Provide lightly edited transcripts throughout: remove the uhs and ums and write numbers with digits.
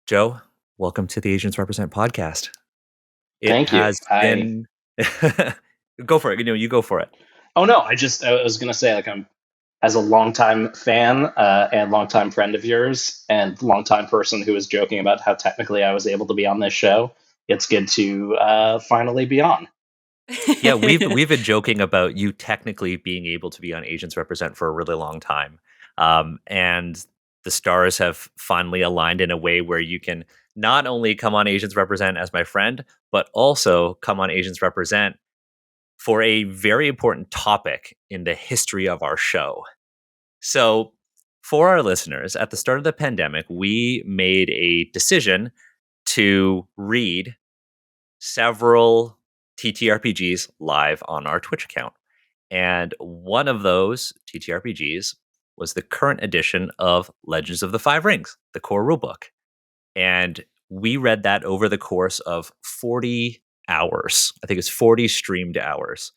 Joe, welcome to the Asians Represent podcast. It Thank you. has been go for it. You go for it. Oh no, I was gonna say, like, I'm, as a longtime fan and longtime friend of yours and longtime person who was joking about how technically I was able to be on this show. It's good to finally be on. Yeah, we've been joking about you technically being able to be on Asians Represent for a really long time, and the stars have finally aligned in a way where you can not only come on Asians Represent as my friend, but also come on Asians Represent for a very important topic in the history of our show. So, for our listeners, at the start of the pandemic, we made a decision to read several TTRPGs live on our Twitch account. And one of those TTRPGs was the current edition of Legends of the Five Rings, the core rulebook. And we read that over the course of 40 hours. I think it's 40 streamed hours.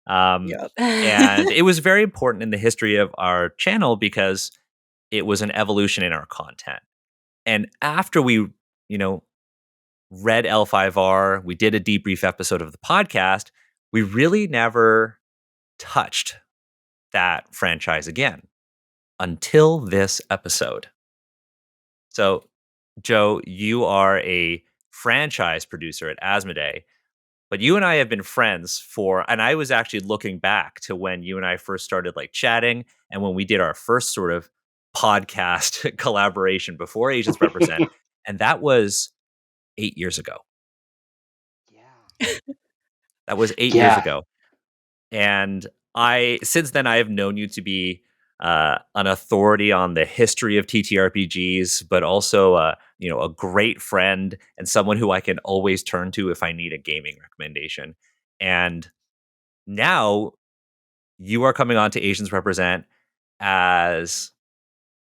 Yep. And it was very important in the history of our channel because it was an evolution in our content. And after we, read L5R, we did a debrief episode of the podcast, we really never touched that franchise again until this episode. So, Joe, you are a franchise producer at Asmodee, but you and I have been friends and I was actually looking back to when you and I first started chatting and when we did our first sort of podcast collaboration before Asians Represent. And that was 8 years ago. Yeah. That was 8 years Yeah. ago. And since then, I have known you to be an authority on the history of TTRPGs, but also, a great friend and someone who I can always turn to if I need a gaming recommendation. And now you are coming on to Asians Represent as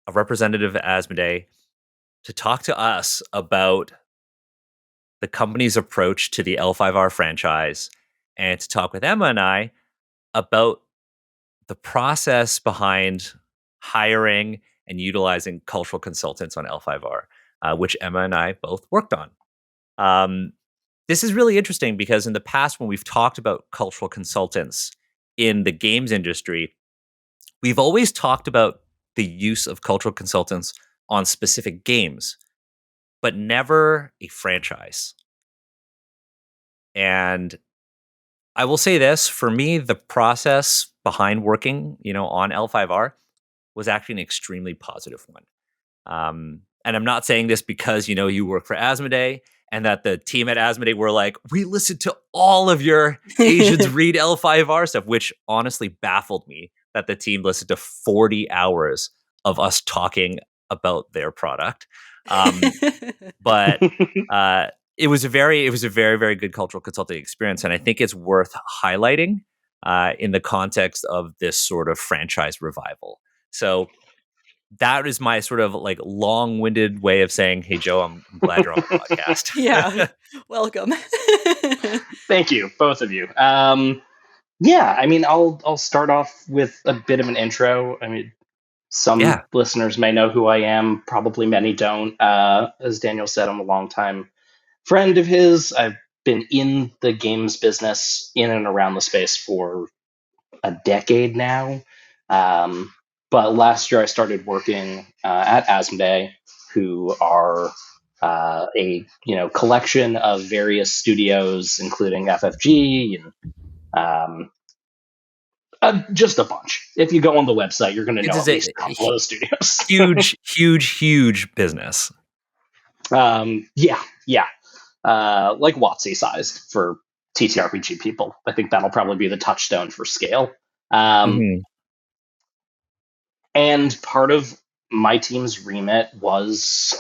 a representative of Asmodee to talk to us about the company's approach to the L5R franchise and to talk with Emma and I about the process behind hiring and utilizing cultural consultants on L5R, which Emma and I both worked on. This is really interesting because in the past, when we've talked about cultural consultants in the games industry, we've always talked about the use of cultural consultants on specific games, but never a franchise. And I will say this, for me, the process behind working, on L5R was actually an extremely positive one. And I'm not saying this because, you work for Asmodee and that the team at Asmodee were like, we listened to all of your Asians read L5R stuff, which honestly baffled me that the team listened to 40 hours of us talking about their product. But it was a very, very good cultural consulting experience. And I think it's worth highlighting in the context of this sort of franchise revival. So that is my sort of long-winded way of saying, hey, Joe, I'm glad you're on the podcast. Yeah. Welcome. Thank you, both of you. Yeah, I mean, I'll start off with a bit of an intro. I mean, some listeners may know who I am, probably many don't. As Daniel said, I'm a longtime friend of his. I've been in the games business in and around the space for a decade now. But last year I started working at Asmodee, who are a collection of various studios, including FFG and just a bunch. If you go on the website, you're going to know at least a couple of those studios. huge business. Yeah. Like WotC sized for TTRPG people. I think that'll probably be the touchstone for scale. And part of my team's remit was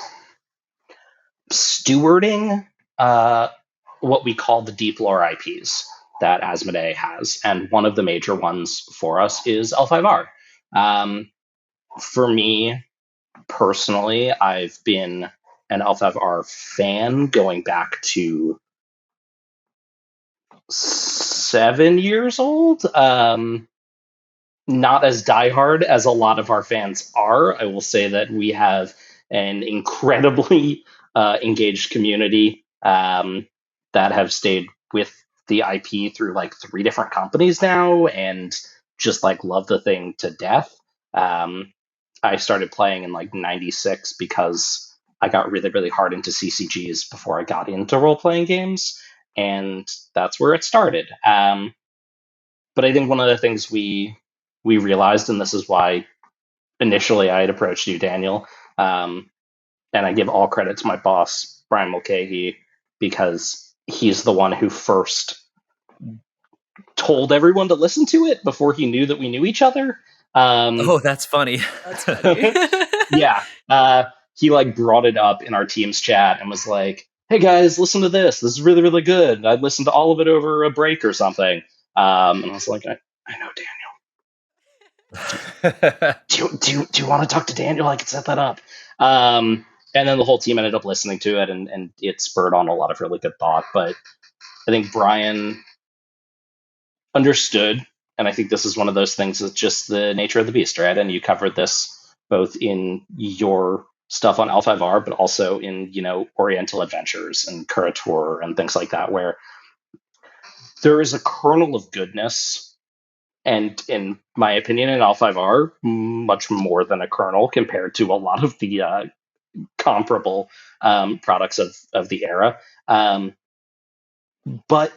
stewarding what we call the deep lore IPs that Asmodee has. And one of the major ones for us is L5R. For me, personally, I've been an L5R fan going back to 7 years old. Not as diehard as a lot of our fans are. I will say that we have an incredibly engaged community that have stayed with the IP through like 3 different companies now, and just like love the thing to death. I started playing in like '96 because I got really, really hard into CCGs before I got into role playing games, and that's where it started. But I think one of the things we realized, and this is why initially I had approached you, Daniel, and I give all credit to my boss, Brian Mulcahy, because he's the one who first told everyone to listen to it before he knew that we knew each other. Oh, that's funny. That's funny. Yeah. He like brought it up in our team's chat and was like, "Hey guys, listen to this. This is really, really good. I'd listened to all of it over a break or something." And I was like, I know Daniel. Do you want to talk to Daniel? I can set that up. And then the whole team ended up listening to it, and it spurred on a lot of really good thought. But I think Brian understood, and I think this is one of those things that's just the nature of the beast, right? And you covered this both in your stuff on L5R, but also in, Oriental Adventures and Curator and things like that, where there is a kernel of goodness, and in my opinion, in L5R, much more than a kernel compared to a lot of the comparable products of the era. But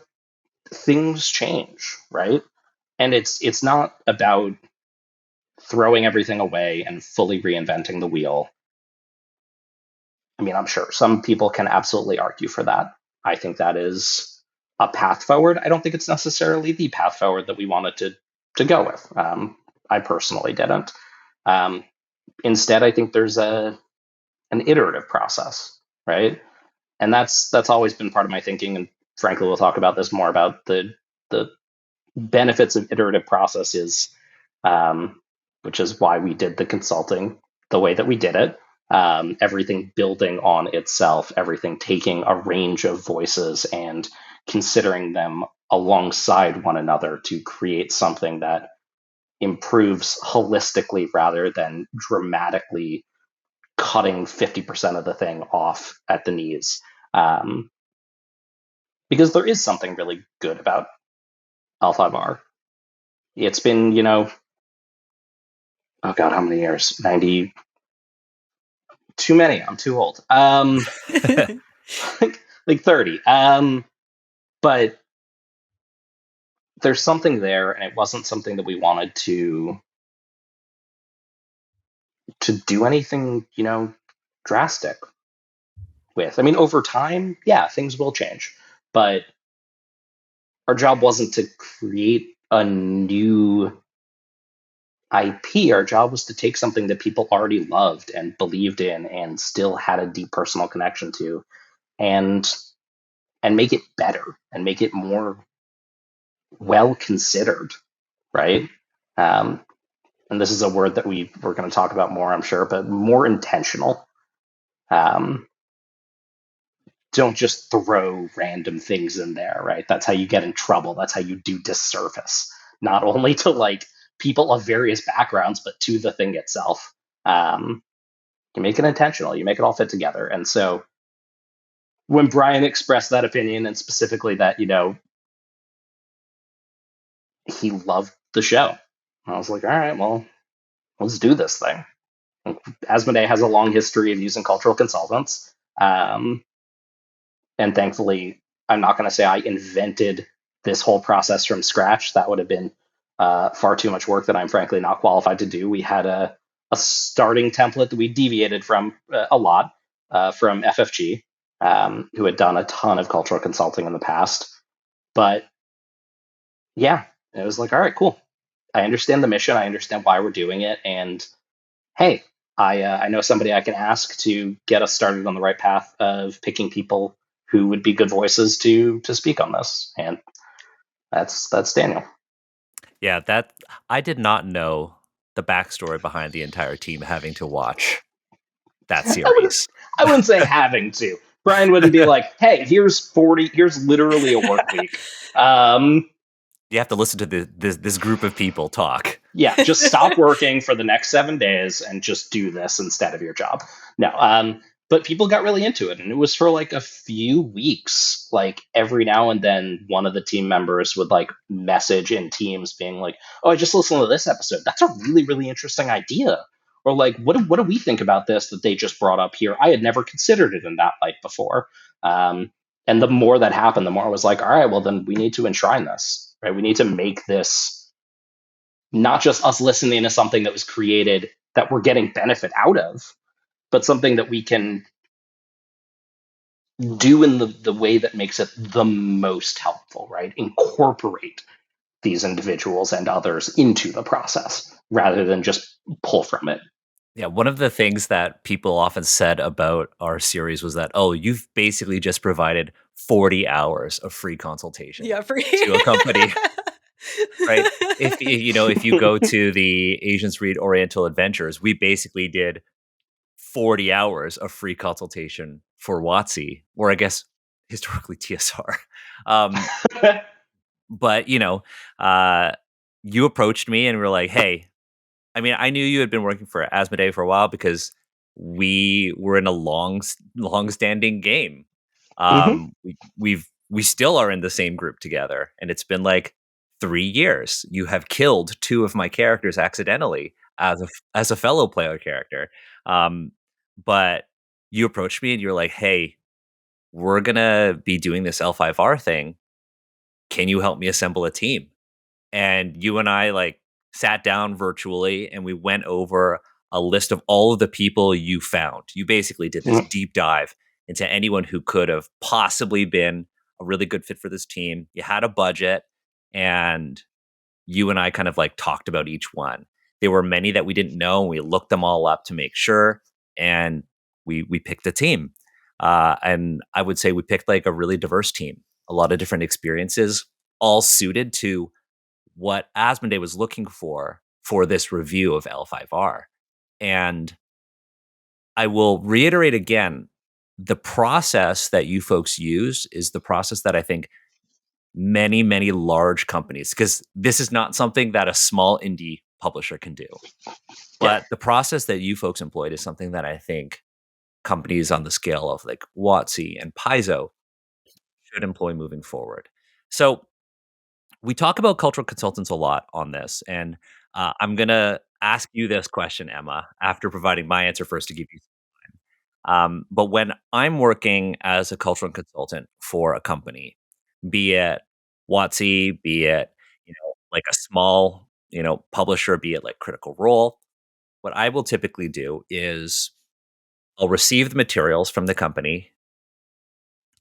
things change, right? And it's not about throwing everything away and fully reinventing the wheel. I mean, I'm sure some people can absolutely argue for that. I think that is a path forward. I don't think it's necessarily the path forward that we wanted to go with. I personally didn't. Instead, I think there's an iterative process, right? And that's always been part of my thinking. And frankly, we'll talk about this more about the benefits of iterative processes, which is why we did the consulting the way that we did it. Everything building on itself, everything taking a range of voices and considering them alongside one another to create something that improves holistically rather than dramatically cutting 50% of the thing off at the knees. Because there is something really good about L5R. It's been, oh God, how many years? 90. Too many. I'm too old. Like 30. But there's something there, and it wasn't something that we wanted to do anything, drastic with. I mean, over time, yeah, things will change, but our job wasn't to create a new IP. Our job was to take something that people already loved and believed in and still had a deep personal connection to, and make it better and make it more well considered, right? And this is a word that we're going to talk about more, I'm sure, but more intentional. Don't just throw random things in there, right? That's how you get in trouble. That's how you do disservice, not only to like people of various backgrounds, but to the thing itself. You make it intentional. You make it all fit together. And so when Brian expressed that opinion, and specifically that, he loved the show, I was like, all right, well, let's do this thing. Asmodee has a long history of using cultural consultants. And thankfully, I'm not going to say I invented this whole process from scratch. That would have been far too much work that I'm frankly not qualified to do. We had a starting template that we deviated from a lot from FFG, who had done a ton of cultural consulting in the past. But yeah, it was like, all right, cool. I understand the mission. I understand why we're doing it. And hey, I know somebody I can ask to get us started on the right path of picking people who would be good voices to speak on this. And that's Daniel. Yeah, that I did not know the backstory behind the entire team having to watch that series. I wouldn't say having to. Brian wouldn't be like, hey, here's literally a work week. You have to listen to this group of people talk. Yeah, just stop working for the next 7 days and just do this instead of your job. No, but people got really into it, and it was for like a few weeks. Like every now and then one of the team members would like message in Teams being like, oh, I just listened to this episode, that's a really, really interesting idea. Or like, what do we think about this that they just brought up here? I had never considered it in that light before. And the more that happened, the more I was like, all right, well then we need to enshrine this, right? We need to make this not just us listening to something that was created that we're getting benefit out of, but something that we can do in the way that makes it the most helpful, right? Incorporate these individuals and others into the process rather than just pull from it. Yeah, one of the things that people often said about our series was that, oh, you've basically just provided 40 hours of free consultation Yeah, free. to a company, right? If you go to the Asians Read Oriental Adventures, we basically did 40 hours of free consultation for WotC, or I guess historically TSR. Um, but you approached me and were like, "Hey, I mean, I knew you had been working for Asmodee for a while because we were in a long-standing game. Mm-hmm. We still are in the same group together, and it's been like 3 years. You have killed two of my characters accidentally as a fellow player character, but you approached me and you're like, "Hey, we're gonna be doing this L5R thing. Can you help me assemble a team?" And you and I like sat down virtually and we went over a list of all of the people you found. You basically did this deep dive into anyone who could have possibly been a really good fit for this team. You had a budget and you and I kind of like talked about each one. There were many that we didn't know and we looked them all up to make sure and we picked a team. And I would say we picked like a really diverse team, a lot of different experiences, all suited to what Asmodee was looking for this review of L5R. And I will reiterate again, the process that you folks use is the process that I think many, many large companies, because this is not something that a small indie publisher can do. Yeah. But the process that you folks employed is something that I think companies on the scale of like WotC and Paizo should employ moving forward. So we talk about cultural consultants a lot on this, and I'm gonna ask you this question, Emma, after providing my answer first to give you some time. But when I'm working as a cultural consultant for a company, be it WotC, be it like a small publisher, be it like Critical Role, what I will typically do is I'll receive the materials from the company,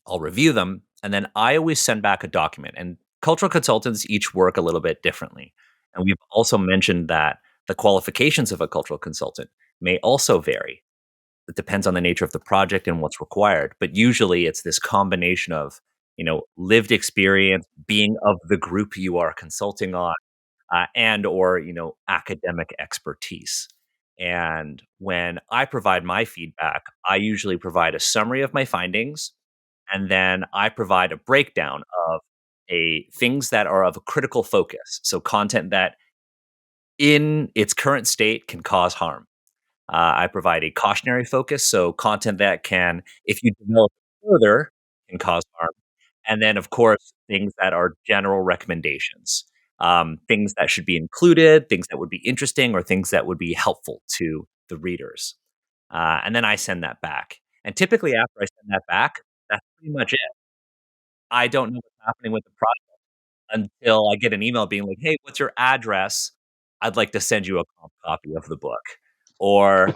I'll review them, and then I always send back a document. And cultural consultants each work a little bit differently. And we've also mentioned that the qualifications of a cultural consultant may also vary. It depends on the nature of the project and what's required. But usually it's this combination of, lived experience, being of the group you are consulting on, and or, academic expertise. And when I provide my feedback, I usually provide a summary of my findings and then I provide a breakdown of a things that are of a critical focus. So content that in its current state can cause harm. I provide a cautionary focus, so content that can, if you develop it further, can cause harm. And then, of course, things that are general recommendations, things that should be included, things that would be interesting, or things that would be helpful to the readers. And then I send that back. And typically, after I send that back, that's pretty much it. I don't know what's happening with the product until I get an email being like, "Hey, what's your address? I'd like to send you a copy of the book." Or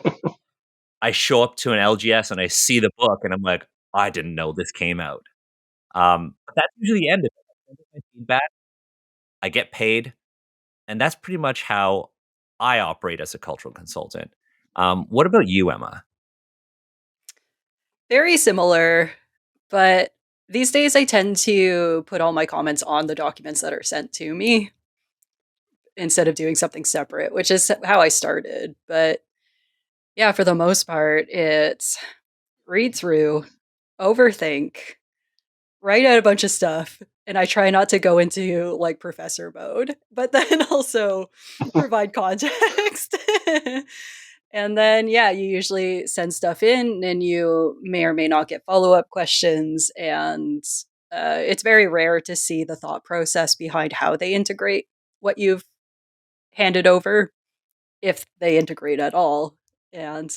I show up to an LGS and I see the book and I'm like, "I didn't know this came out." But that's usually the end of it. I send my feedback, I get paid, and that's pretty much how I operate as a cultural consultant. What about you, Emma? Very similar, but these days I tend to put all my comments on the documents that are sent to me instead of doing something separate, which is how I started. But yeah, for the most part, it's read through, overthink, write out a bunch of stuff, and I try not to go into like professor mode, but then also provide context. And then, yeah, you usually send stuff in and you may or may not get follow up questions. And it's very rare to see the thought process behind how they integrate what you've handed over, if they integrate at all. And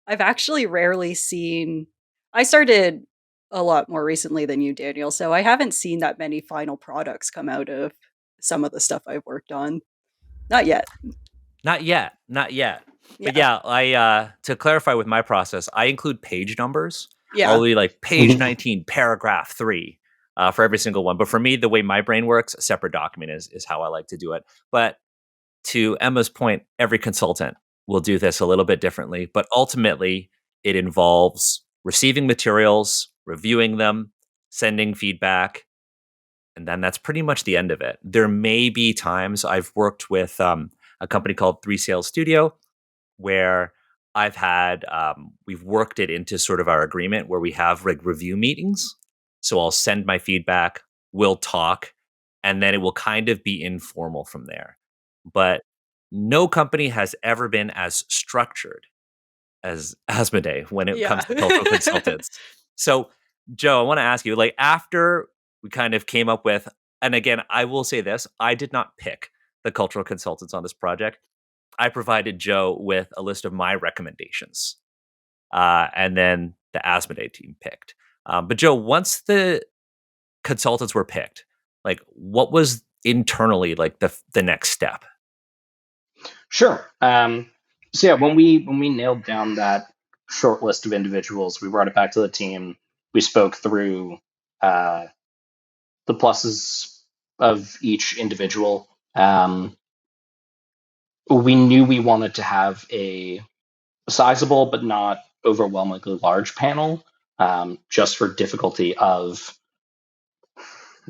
I've actually rarely seen, I started a lot more recently than you, Daniel, so I haven't seen that many final products come out of some of the stuff I've worked on. Not yet. Not yet, not yet. But Yeah. yeah, I to clarify with my process, I include page numbers. I'll Yeah. be like page 19, paragraph 3 for every single one. But for me, the way my brain works, a separate document is how I like to do it. But to Emma's point, every consultant will do this a little bit differently. But ultimately, it involves receiving materials, reviewing them, sending feedback, and then that's pretty much the end of it. There may be times I've worked with a company called Three Sales Studio where I've had we've worked it into sort of our agreement where we have like review meetings. So I'll send my feedback, we'll talk, and then it will kind of be informal from there. But no company has ever been as structured as Asmodee when it Yeah. comes to cultural consultants. So, Joe, I want to ask you, like, after we kind of came up with, and again, I will say this, I did not pick the cultural consultants on this project. I provided Joe with a list of my recommendations, and then the Asmodee team picked. But Joe, once the consultants were picked, like, what was internally like the next step? Sure. So yeah, when we nailed down that short list of individuals, we brought it back to the team. We spoke through uh, the pluses of each individual. We knew we wanted to have a sizable but not overwhelmingly large panel, just for difficulty of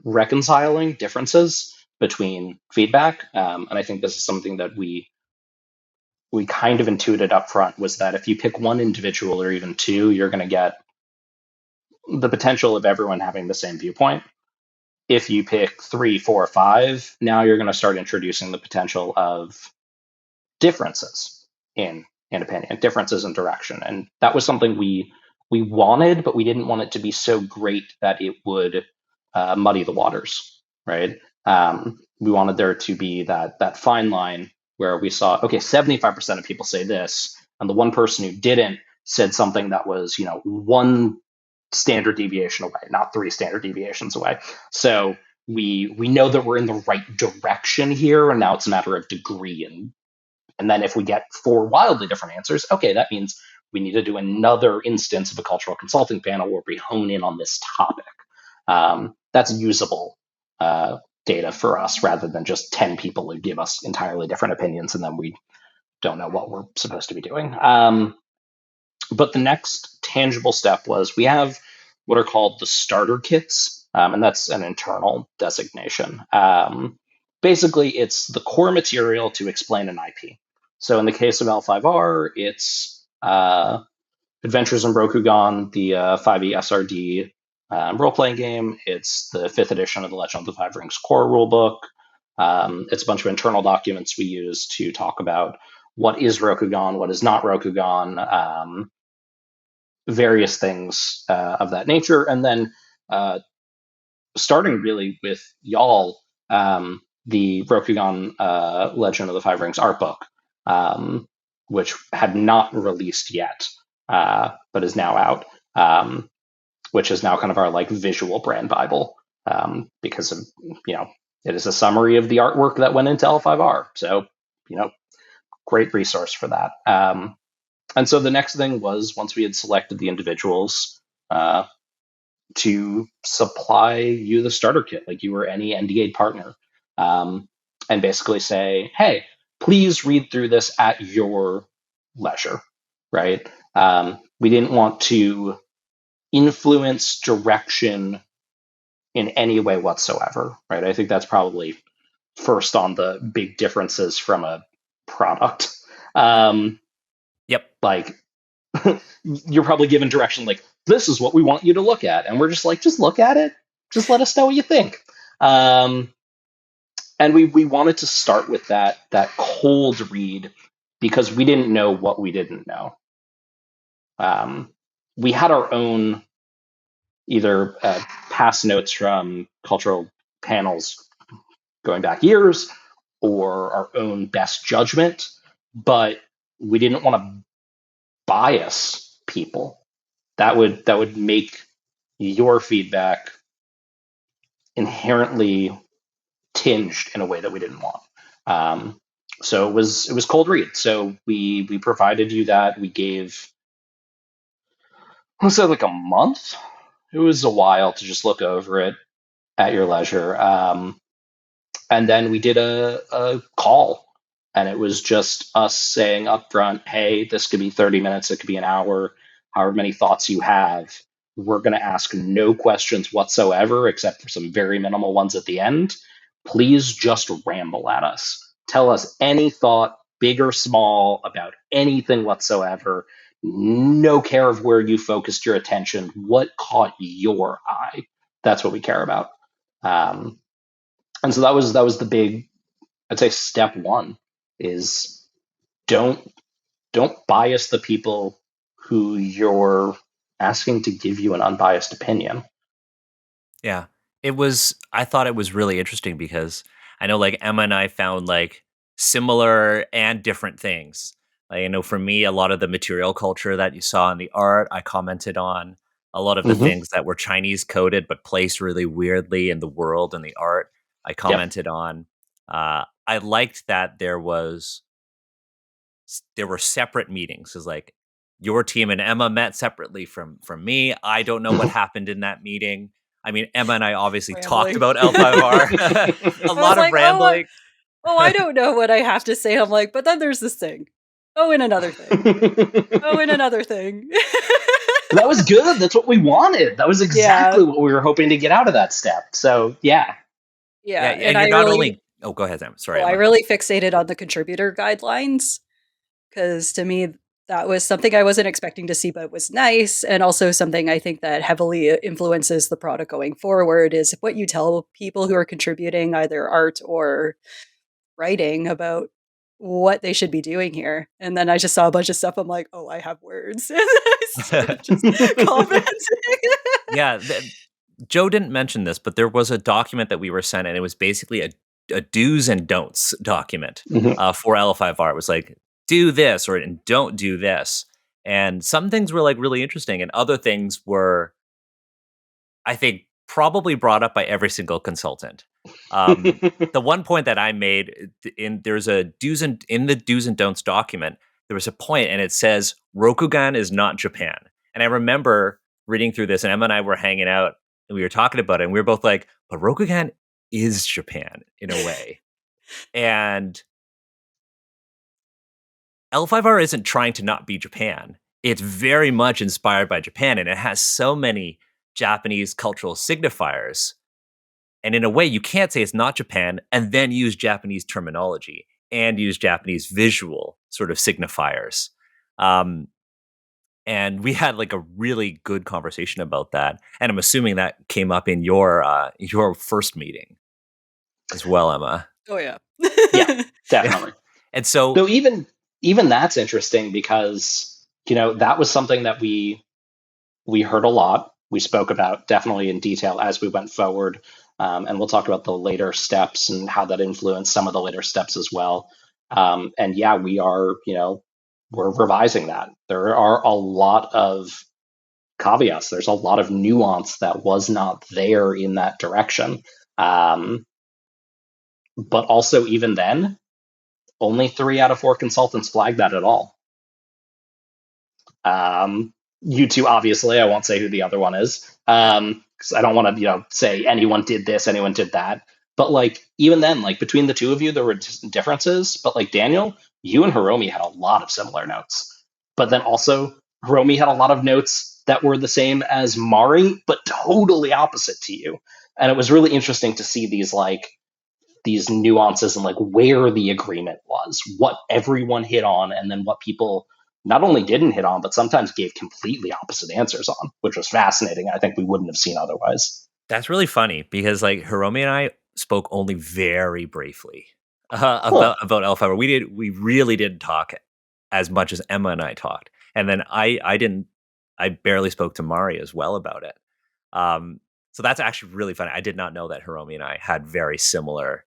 reconciling differences between feedback. And I think this is something that we kind of intuited up front, was that if you pick one individual or even two, you're going to get the potential of everyone having the same viewpoint. If you pick three, four, five, now you're going to start introducing the potential of differences in opinion, differences in direction. And that was something we wanted, but we didn't want it to be so great that it would muddy the waters, right? We wanted there to be that fine line where we saw, okay, 75% of people say this, and the one person who didn't said something that was, one standard deviation away, not three standard deviations away. So we know that we're in the right direction here, and now it's a matter of degree. And then if we get four wildly different answers, okay, that means we need to do another instance of a cultural consulting panel where we hone in on this topic. That's usable data for us, rather than just 10 people who give us entirely different opinions and then we don't know what we're supposed to be doing. But the next tangible step was, we have what are called the starter kits, and that's an internal designation. Basically, it's the core material to explain an IP. So in the case of L5R, it's Adventures in Rokugan, the 5e SRD role-playing game. It's the 5th edition of the Legend of the Five Rings core rulebook. It's a bunch of internal documents we use to talk about what is Rokugan, what is not Rokugan, various things of that nature. And then starting really with y'all, the Rokugan Legend of the Five Rings art book, which had not released yet, but is now out, which is now kind of our like visual brand Bible, because of, it is a summary of the artwork that went into L5R. So, great resource for that. And so the next thing was, once we had selected the individuals, to supply you the starter kit like you were any NDA partner, and basically say, hey, please read through this at your leisure, right? We didn't want to influence direction in any way whatsoever, right? I think that's probably first on the big differences from a product. Yep. Like, you're probably given direction like, this is what we want you to look at, and we're just like, just look at it, just let us know what you think. And we wanted to start with that cold read because we didn't know what we didn't know. We had our own either past notes from cultural panels going back years or our own best judgment, but we didn't want to bias people. That would make your feedback inherently tinged in a way that we didn't want. So it was cold read. So we provided you that. We gave, was it like a month? It was a while to just look over it at your leisure. And then we did a call, and it was just us saying up front, hey, this could be 30 minutes, it could be an hour, however many thoughts you have. We're going to ask no questions whatsoever, except for some very minimal ones at the end. Please just ramble at us. Tell us any thought, big or small, about anything whatsoever. No care of where you focused your attention, what caught your eye. That's what we care about. And so that was the big, I'd say, step one is don't bias the people who you're asking to give you an unbiased opinion. Yeah. I thought it was really interesting because I know like Emma and I found like similar and different things. Like, you know, for me, a lot of the material culture that you saw in the art, I commented on. A lot of the Mm-hmm. things that were Chinese coded but placed really weirdly in the world and the art, I Yep. commented on. I liked that there were separate meetings. It's like your team and Emma met separately from me. I don't know what happened in that meeting. I mean, Emma and I obviously talked Rambling. about L5R. A I was lot of like, rambling. I don't know what I have to say. I'm like, but then there's this thing. Oh, and another thing. Oh, and another thing. That was good. That's what we wanted. That was Yeah. exactly what we were hoping to get out of that step. So yeah. Yeah, Yeah. And and you're not only oh, go ahead, Em. Sorry, I Emma. really fixated on the contributor guidelines because to me, that was something I wasn't expecting to see, but was nice. And also something I think that heavily influences the product going forward is what you tell people who are contributing either art or writing about what they should be doing here. And then I just saw a bunch of stuff. I'm like, oh, I have words. And I started just commenting. Yeah, Joe didn't mention this, but there was a document that we were sent, and it was basically a do's and don'ts document Mhm. for L5R. It was like, do this or and don't do this. And some things were like really interesting, and other things were, I think, probably brought up by every single consultant. The one point that I made there's a in the do's and don'ts document, there was a point and it says Rokugan is not Japan. And I remember reading through this, and Emma and I were hanging out and we were talking about it, and we were both like, but Rokugan is Japan in a way. And L5R isn't trying to not be Japan. It's very much inspired by Japan, and it has so many Japanese cultural signifiers. And in a way, you can't say it's not Japan and then use Japanese terminology and use Japanese visual sort of signifiers. Um, and we had like a really good conversation about that. And I'm assuming that came up in your first meeting as well, Emma. Oh, yeah. Yeah, definitely. And so, So even that's interesting because that was something that we heard a lot. We spoke about definitely in detail as we went forward, and we'll talk about the later steps and how that influenced some of the later steps as well. And yeah, we're revising that. There are a lot of caveats. There's a lot of nuance that was not there in that direction. But also, even then, only 3 out of 4 consultants flagged that at all. You two, obviously, I won't say who the other one is, because I don't want to, say anyone did this, anyone did that. But like even then, like between the two of you, there were differences. But like Daniel, you and Hiromi had a lot of similar notes. But then also, Hiromi had a lot of notes that were the same as Mari, but totally opposite to you. And it was really interesting to see these nuances and like where the agreement was, what everyone hit on, and then what people not only didn't hit on, but sometimes gave completely opposite answers on, which was fascinating. I think we wouldn't have seen otherwise. that's really funny because like Hiromi and I spoke only very briefly Cool. about L5R. We really didn't talk as much as Emma and I talked. And then I barely spoke to Mari as well about it. So that's actually really funny. I did not know that Hiromi and I had very similar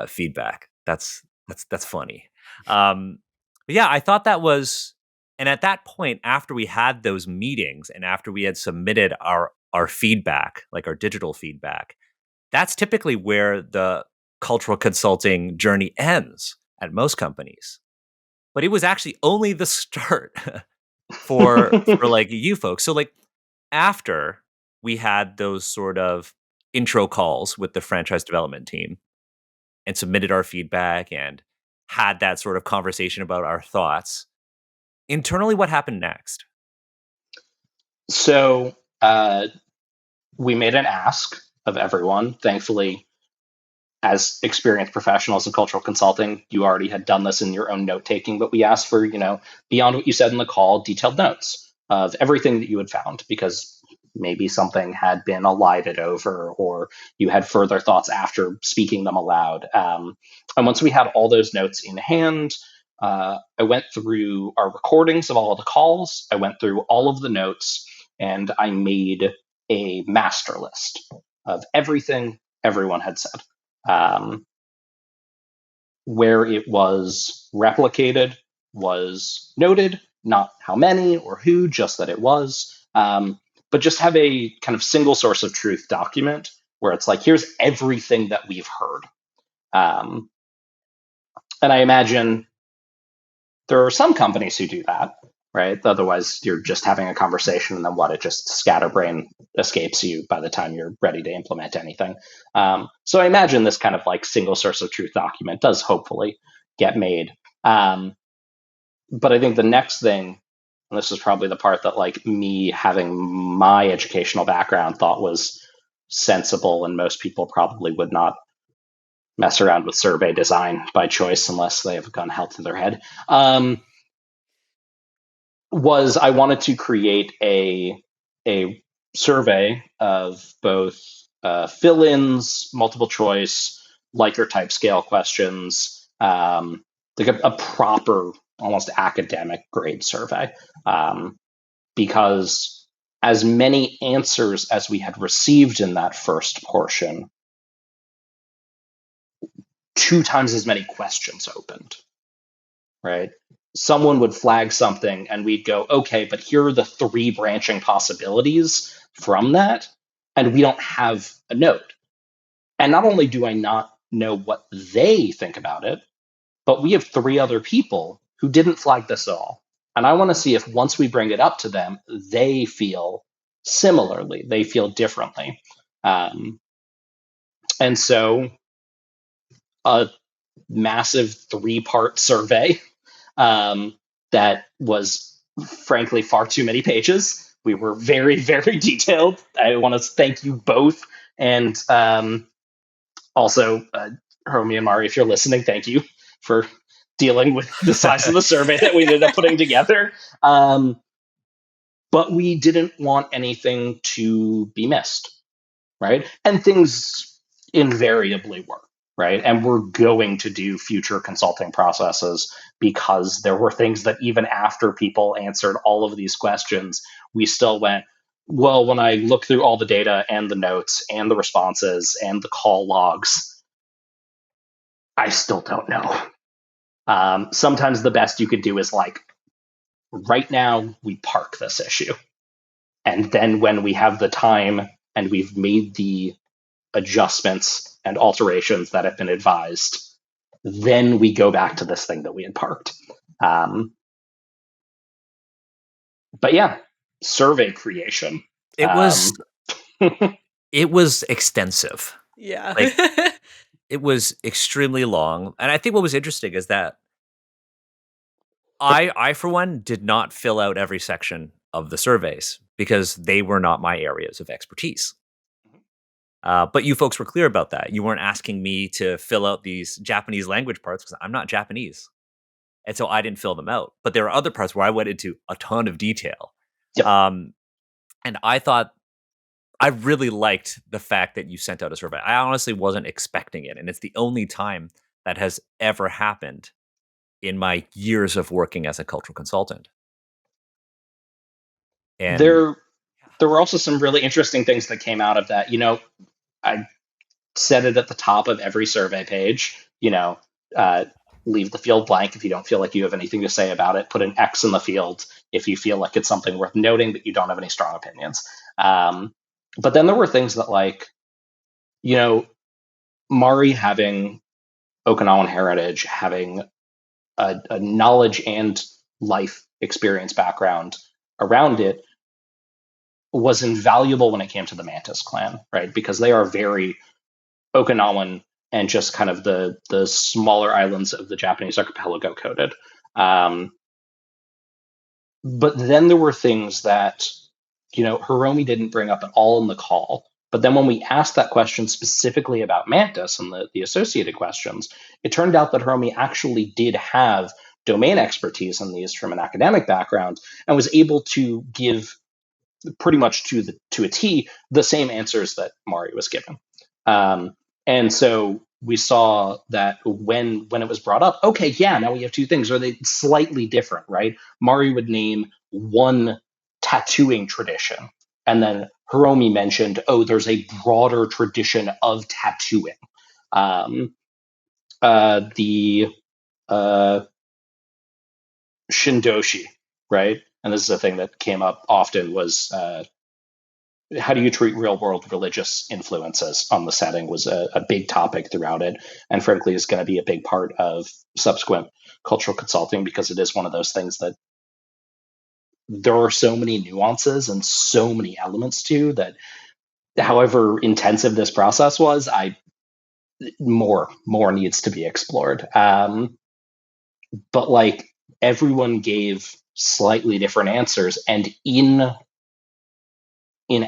feedback. That's funny. But yeah, I thought that was, and at that point, after we had those meetings and after we had submitted our feedback, like our digital feedback, that's typically where the cultural consulting journey ends at most companies. But it was actually only the start for like you folks. So like after we had those sort of intro calls with the franchise development team and submitted our feedback and had that sort of conversation about our thoughts, internally, what happened next? So we made an ask of everyone. Thankfully, as experienced professionals in cultural consulting, you already had done this in your own note taking, but we asked for, beyond what you said in the call, detailed notes of everything that you had found, because maybe something had been elided over or you had further thoughts after speaking them aloud. And once we had all those notes in hand, I went through our recordings of all of the calls. I went through all of the notes and I made a master list of everything everyone had said. Where it was replicated was noted, not how many or who, just that it was. But just have a kind of single source of truth document where it's like, here's everything that we've heard. And I imagine there are some companies who do that, right? Otherwise, you're just having a conversation and then it just scatterbrain escapes you by the time you're ready to implement anything. So I imagine this kind of like single source of truth document does hopefully get made. But I think the next thing, and this is probably the part that like me having my educational background thought was sensible, and most people probably would not mess around with survey design by choice unless they have a gun held to their head. Was I wanted to create a survey of both fill-ins, multiple choice, Likert type scale questions, like a proper, almost academic grade survey, because as many answers as we had received in that first portion, 2 times as many questions opened, right? Someone would flag something and we'd go, okay, but here are the 3 branching possibilities from that. And we don't have a note. And not only do I not know what they think about it, but we have 3 other people who didn't flag this at all. And I want to see if once we bring it up to them, they feel similarly, they feel differently. And so a massive 3-part survey that was frankly far too many pages. We were very, very detailed. I want to thank you both. And also, Hiromi and Mari, if you're listening, thank you for dealing with the size of the survey that we ended up putting together. But we didn't want anything to be missed, right? And things invariably were, right? And we're going to do future consulting processes because there were things that even after people answered all of these questions, we still went, well, when I look through all the data and the notes and the responses and the call logs, I still don't know. Sometimes the best you could do is like, right now, we park this issue. And then when we have the time and we've made the adjustments and alterations that have been advised, then we go back to this thing that we had parked. But yeah, survey creation. It was it was extensive. Yeah. Like, it was extremely long. And I think what was interesting is that I for one did not fill out every section of the surveys because they were not my areas of expertise. But you folks were clear about that. You weren't asking me to fill out these Japanese language parts because I'm not Japanese. And so I didn't fill them out. But there are other parts where I went into a ton of detail. Yep. And I really liked the fact that you sent out a survey. I honestly wasn't expecting it. And it's the only time that has ever happened in my years of working as a cultural consultant. And there were also some really interesting things that came out of that. I said it at the top of every survey page, uh, leave the field blank if you don't feel like you have anything to say about it. Put an X in the field if you feel like it's something worth noting, but you don't have any strong opinions. But then there were things that, like, Mari having Okinawan heritage, having a knowledge and life experience background around it, was invaluable when it came to the Mantis clan, right? Because they are very Okinawan and just kind of the smaller islands of the Japanese archipelago coded. But then there were things that, Hiromi didn't bring up at all in the call. But then when we asked that question specifically about Mantis and the associated questions, it turned out that Hiromi actually did have domain expertise in these from an academic background and was able to give pretty much to a T the same answers that Mari was given. And so we saw that when it was brought up, okay, yeah, now we have two things. Are they slightly different, right? Mari would name one tattooing tradition, and then Hiromi mentioned, oh, there's a broader tradition of tattooing. The Shindoshi, right? And this is a thing that came up often, was how do you treat real world religious influences on the setting, was a big topic throughout it, and frankly is going to be a big part of subsequent cultural consulting, because it is one of those things that there are so many nuances and so many elements to that. However intensive this process was, more needs to be explored. But like, everyone gave slightly different answers, and in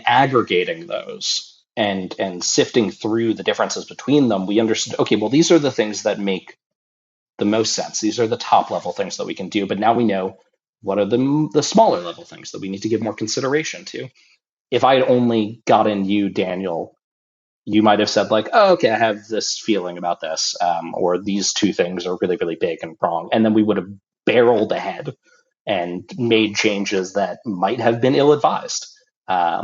aggregating those and sifting through the differences between them, we understood, okay, well, these are the things that make the most sense. These are the top level things that we can do. But now we know what are the smaller level things that we need to give more consideration to. If I had only gotten you, Daniel, you might have said like, oh, okay, I have this feeling about this, or these two things are really, really big and wrong. And then we would have barreled ahead and made changes that might have been ill-advised. I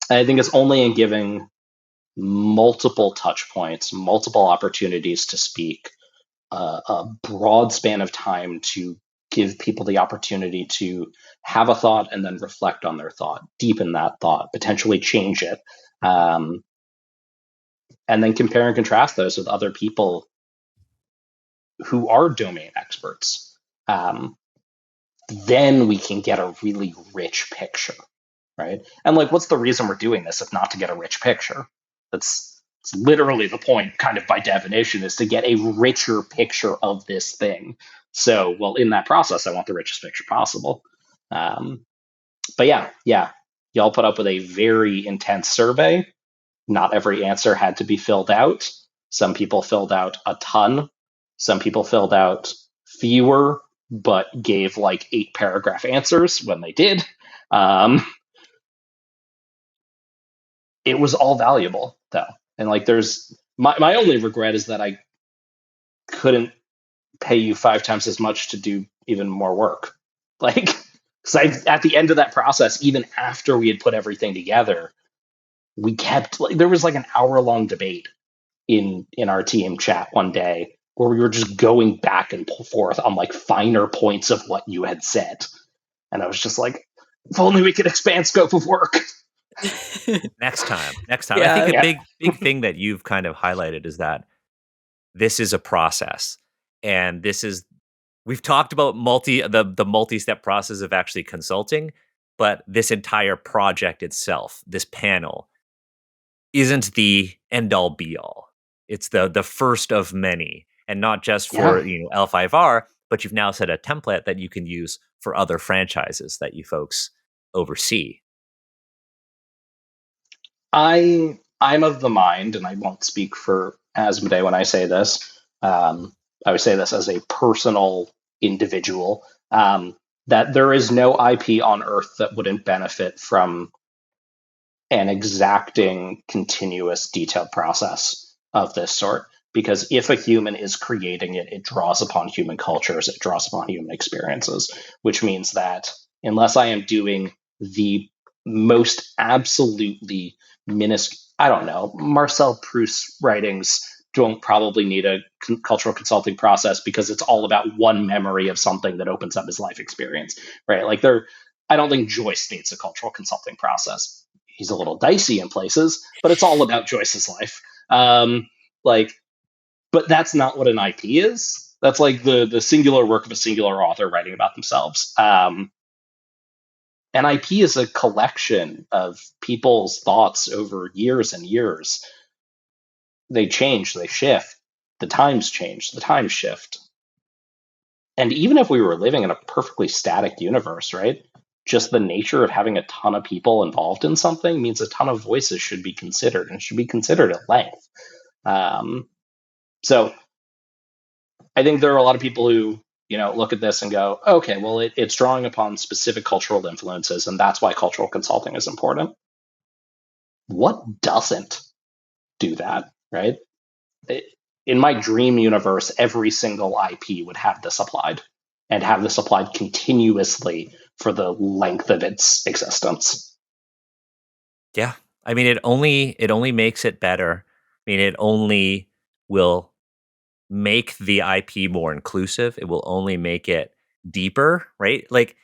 think it's only in giving multiple touch points, multiple opportunities to speak, a broad span of time to give people the opportunity to have a thought and then reflect on their thought, deepen that thought, potentially change it, and then compare and contrast those with other people who are domain experts. Then we can get a really rich picture, right? And like, what's the reason we're doing this if not to get a rich picture? It's literally the point, kind of by definition, is to get a richer picture of this thing. So, well, in that process, I want the richest picture possible. But yeah, y'all put up with a very intense survey. Not every answer had to be filled out. Some people filled out a ton. Some people filled out fewer, but gave like 8-paragraph answers when they did. It was all valuable, though. And like, there's my only regret is that I couldn't pay you 5 times as much to do even more work. Like, because at the end of that process, even after we had put everything together, we kept, like, there was like an hour-long debate in our team chat one day where we were just going back and forth on like finer points of what you had said. And I was just like, if only we could expand scope of work. Next time. Yeah. I think a big thing that you've kind of highlighted is that this is a process, and we've talked about the multi-step process of actually consulting, but this entire project itself, this panel, isn't the end all be all. It's the first of many, and not just for L5R, but you've now set a template that you can use for other franchises that you folks oversee. I'm of the mind, and I won't speak for Asmodee when I say this. I would say this as a personal individual, that there is no IP on Earth that wouldn't benefit from an exacting, continuous, detailed process of this sort. because if a human is creating it, it draws upon human cultures, it draws upon human experiences, which means that unless I am doing the most absolutely I don't know, Marcel Proust's writings don't probably need a cultural consulting process because it's all about one memory of something that opens up his life experience, right? Like I don't think Joyce needs a cultural consulting process. He's a little dicey in places, but it's all about Joyce's life. Like, but that's not what an IP is. That's like the singular work of a singular author writing about themselves. An IP is a collection of people's thoughts over years and years. They change, they shift. The times change, the times shift. And even if we were living in a perfectly static universe, right? Just the nature of having a ton of people involved in something means a ton of voices should be considered and should be considered at length. So I think there are a lot of people who, look at this and go, okay, well, it's drawing upon specific cultural influences, and that's why cultural consulting is important. What doesn't do that, right? In my dream universe, every single IP would have this applied and have this applied continuously for the length of its existence. Yeah. I mean, it only makes it better. I mean, it only will make the IP more inclusive. It will only make it deeper, right? Like,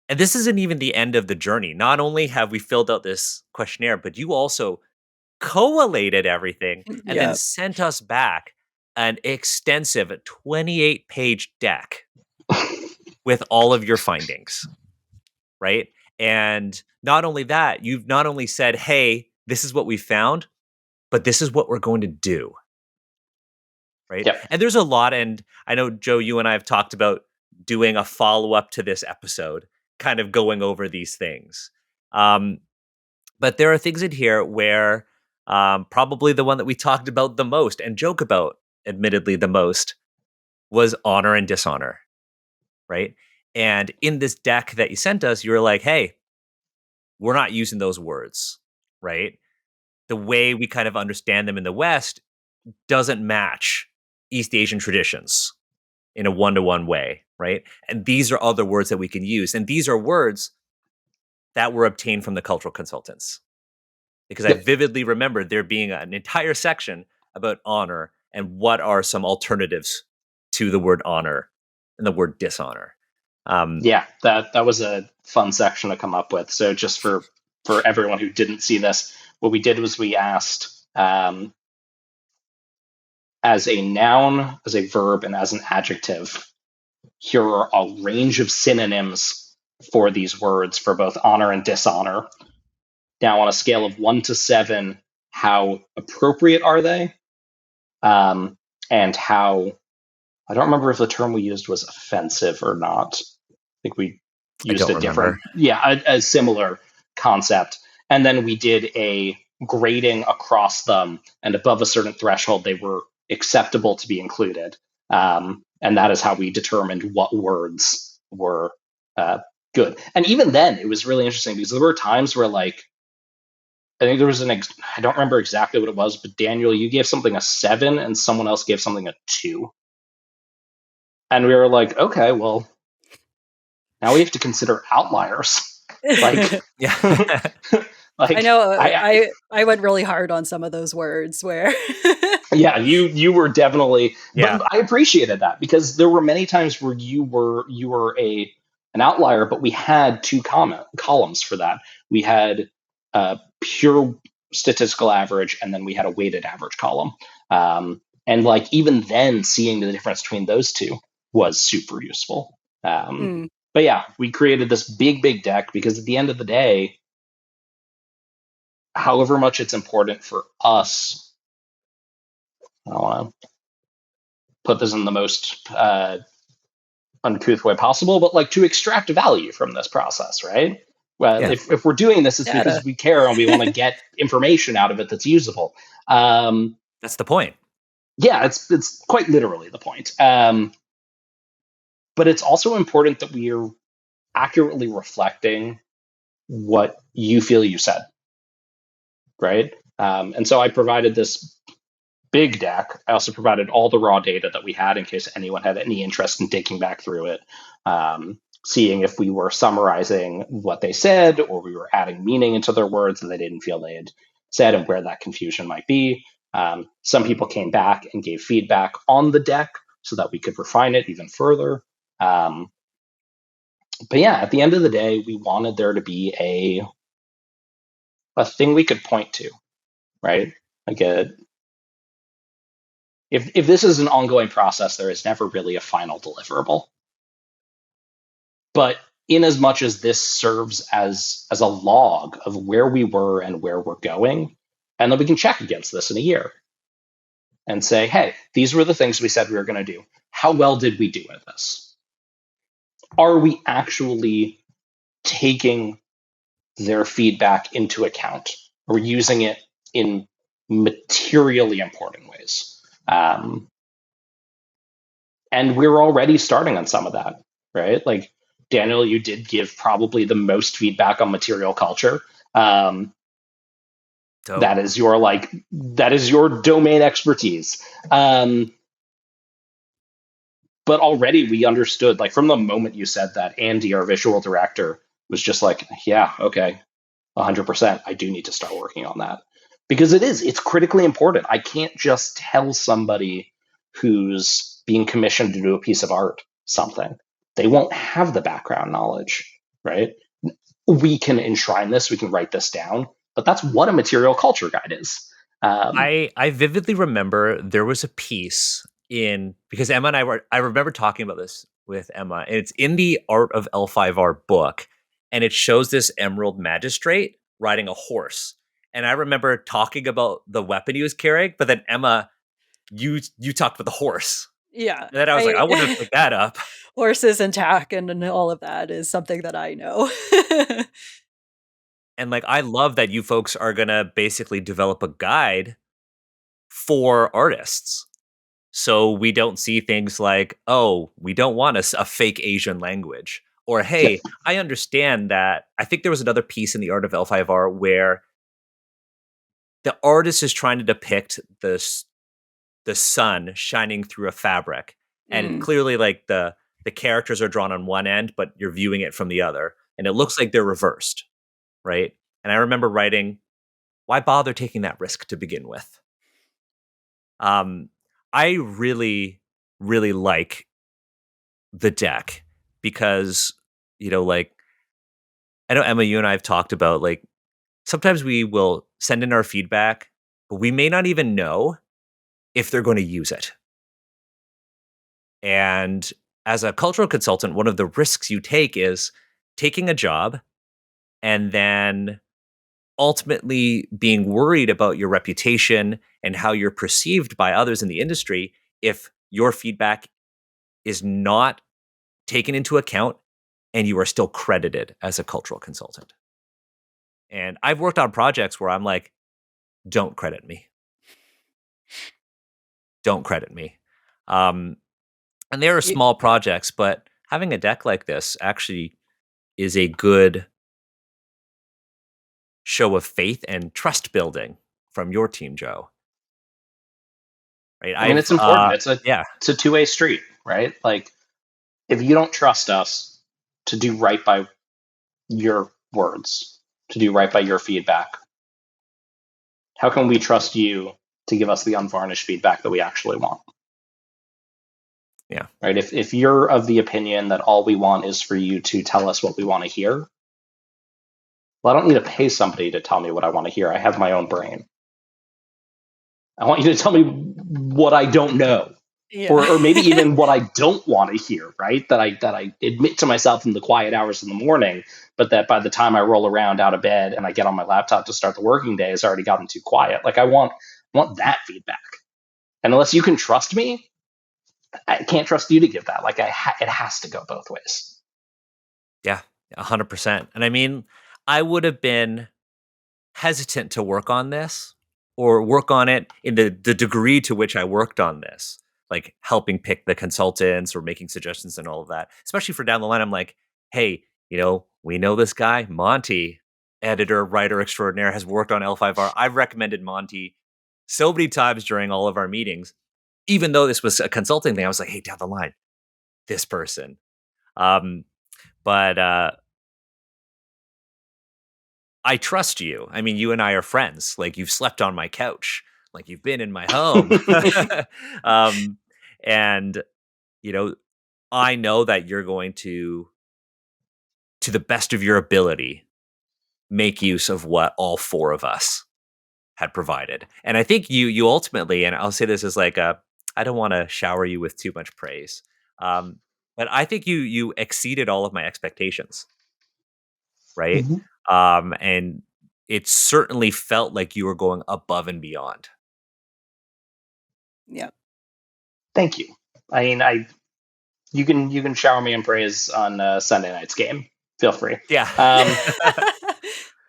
and this isn't even the end of the journey. Not only have we filled out this questionnaire, but you also collated everything and then Yeah. sent us back an extensive 28-page deck with all of your findings, right? And not only that, you've not only said, hey, this is what we found, but this is what we're going to do, right? Yep. And there's a lot, and I know, Joe, you and I have talked about doing a follow-up to this episode, kind of going over these things. But there are things in here where probably the one that we talked about the most and joke about, admittedly, the most was honor and dishonor, right? And in this deck that you sent us, you were like, hey, we're not using those words, right? The way we kind of understand them in the West doesn't match East Asian traditions in a one-to-one way, right? And these are other words that we can use. And these are words that were obtained from the cultural consultants. Because I Yep. vividly remember there being an entire section about honor and what are some alternatives to the word honor and the word dishonor. Yeah, that was a fun section to come up with. So just for everyone who didn't see this, what we did was we asked as a noun, as a verb, and as an adjective, here are a range of synonyms for these words for both honor and dishonor. Now, on a scale of 1 to 7, how appropriate are they? And how, I don't remember if the term we used was offensive or not. I think we I used don't a different, remember. a similar concept. And then we did a grading across them, and above a certain threshold, they were acceptable to be included. And that is how we determined what words were good. And even then, it was really interesting because there were times where, like, I think there was I don't remember exactly what it was, but Daniel, you gave something a 7 and someone else gave something a 2. And we were like, okay, well, now we have to consider outliers. Like, Yeah. like I know I went really hard on some of those words where yeah, you were definitely, Yeah. but I appreciated that because there were many times where you were an outlier, but we had two columns for that. We had pure statistical average, and then we had a weighted average column. And like even then, seeing the difference between those two was super useful. But yeah, we created this big deck because at the end of the day, however much it's important for us, I don't want to put this in the most uncouth way possible, but like to extract value from this process, right? Well, Yeah. if we're doing this, it's because data. we care and we want to get information out of it that's usable. That's the point. Yeah, it's quite literally the point. But it's also important that we are accurately reflecting what you feel you said, right? And so I provided this big deck. I also provided all the raw data that we had in case anyone had any interest in digging back through it, seeing if we were summarizing what they said or we were adding meaning into their words that they didn't feel they had said and where that confusion might be. Some people came back and gave feedback on the deck so that we could refine it even further. But yeah, at the end of the day, we wanted there to be a thing we could point to, right? Like if this is an ongoing process, there is never really a final deliverable. But in as much as this serves as a log of where we were and where we're going, and then we can check against this in a year and say, hey, these were the things we said we were going to do. How well did we do at this? Are we actually taking their feedback into account or using it in materially important ways? And we're already starting on some of that, right? Like, Daniel, you did give probably the most feedback on material culture. That is your domain expertise. But already we understood, like, from the moment you said that, Andy, our visual director, was just like, yeah, okay, 100%. I do need to start working on that because it's critically important. I can't just tell somebody who's being commissioned to do a piece of art something. They won't have the background knowledge, right? We can enshrine this, we can write this down, but that's what a material culture guide is. I vividly remember there was a piece because Emma and I remember talking about this with Emma, and it's in the Art of L5R book, and it shows this Emerald Magistrate riding a horse. And I remember talking about the weapon he was carrying, but then Emma, you talked about the horse. Yeah. And then I was like, I wouldn't pick that up. Horses and tack and all of that is something that I know. And like, I love that you folks are going to basically develop a guide for artists. So we don't see things like, oh, we don't want a fake Asian language. Or, hey, Yeah. I understand that. I think there was another piece in the Art of L5R where the artist is trying to depict the sun shining through a fabric. And clearly, like, the characters are drawn on one end, but you're viewing it from the other. And it looks like they're reversed, right? And I remember writing, why bother taking that risk to begin with? I really, really like the deck because, like, I know Emma, you and I have talked about, like, sometimes we will send in our feedback, but we may not even know if they're going to use it. And as a cultural consultant, one of the risks you take is taking a job and then ultimately being worried about your reputation and how you're perceived by others in the industry if your feedback is not taken into account and you are still credited as a cultural consultant. And I've worked on projects where I'm like, don't credit me. Don't credit me. And they are small projects, but having a deck like this actually is a good show of faith and trust building from your team, Joe. Right? I mean, it's important. Yeah. It's a two-way street, right? Like, if you don't trust us to do right by your words, to do right by your feedback, how can we trust you to give us the unvarnished feedback that we actually want? Yeah. Right. If you're of the opinion that all we want is for you to tell us what we want to hear, well, I don't need to pay somebody to tell me what I want to hear. I have my own brain. I want you to tell me what I don't know. Yeah. Or maybe even what I don't want to hear, right? That I admit to myself in the quiet hours in the morning, but that by the time I roll around out of bed and I get on my laptop to start the working day, it's already gotten too quiet. Like, I want that feedback. And unless you can trust me, I can't trust you to give that. Like, it has to go both ways. Yeah, 100%. And I mean, I would have been hesitant to work on this or work on it in the degree to which I worked on this, like helping pick the consultants or making suggestions and all of that, especially for down the line. I'm like, hey, we know this guy, Monty, editor, writer extraordinaire, has worked on L5R. I've recommended Monty so many times during all of our meetings, even though this was a consulting thing, I was like, hey, down the line, this person. But I trust you. I mean, you and I are friends. Like, you've slept on my couch, like you've been in my home. um, and you know, I know that you're going to the best of your ability, make use of what all four of us had provided. And I think you ultimately, and I'll say this as like a, I don't want to shower you with too much praise, um, but I think you exceeded all of my expectations, right? Mhm. And it certainly felt like you were going above and beyond. Yeah. Thank you. I mean, you can shower me in praise on Sunday night's game. Feel free. Yeah. Um,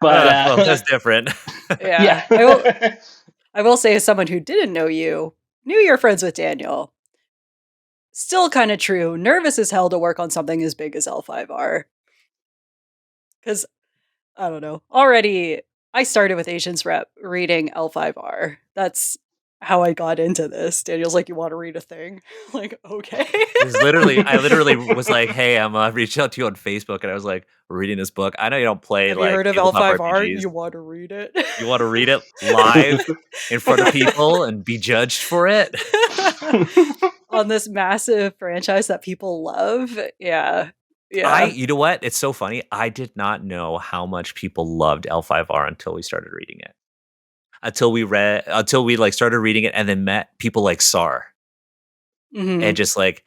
but Well, that's different. Yeah. yeah. I will say, as someone who didn't know you, knew you're friends with Daniel. Still kind of true. Nervous as hell to work on something as big as L5R. Because, I don't know. Already, I started with Asians Rep reading L5R. That's how I got into this. Daniel's like, you want to read a thing? Like, okay. I literally was like, "Hey, I'm reached out to you on Facebook," and I was like, "We're reading this book. I know you don't play Have you like heard of tabletop L5R? RPGs. You want to read it? You want to read it live in front of people and be judged for it?" On this massive franchise that people love. Yeah. Yeah. You know what? It's so funny. I did not know how much people loved L5R until we started reading it. Until we like started reading it and then met people like Sar and Hmm. just like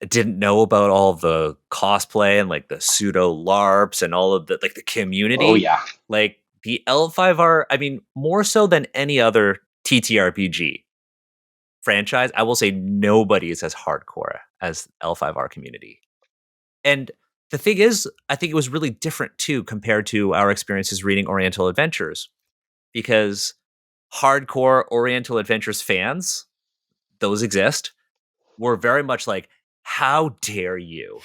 didn't know about all the cosplay and like the pseudo LARPs and all of the like the Oh community. yeah. Like the L5R, I mean, more so than any other TTRPG franchise, I will say nobody is as hardcore as L5R community. And the thing is, I think it was really different too compared to our experiences reading Oriental Adventures because hardcore Oriental Adventures fans, those exist, were very much like, how dare you?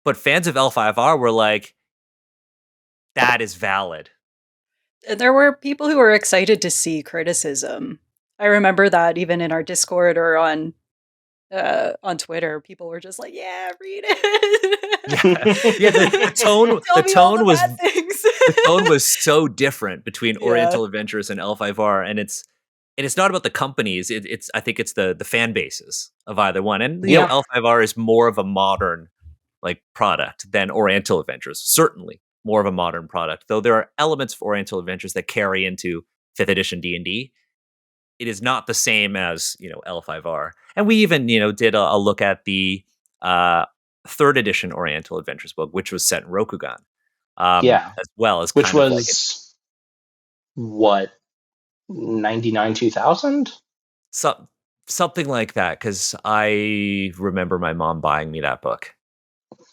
But fans of L5R were like, that is valid. And there were people who were excited to see criticism. I remember that even in our Discord or on Twitter, people were just like, "Yeah, read Yeah. it. Yeah, Tell me all the bad things." the tone was so different between Yeah. Oriental Adventures and L5R, and it's not about the companies. It's I think it's the fan bases of either one. And you know, Yeah. L5R is more of a modern like product than Oriental Adventures. Certainly more of a modern product, though there are elements of Oriental Adventures that carry into 5th edition D&D. It is not the same as, you know, L5R. And we even, you know, did a look at the uh 3rd edition Oriental Adventures book, which was set in Rokugan. Yeah. As well as Which kind of like was what, 99 2000? some something like that because I remember my mom buying me that book,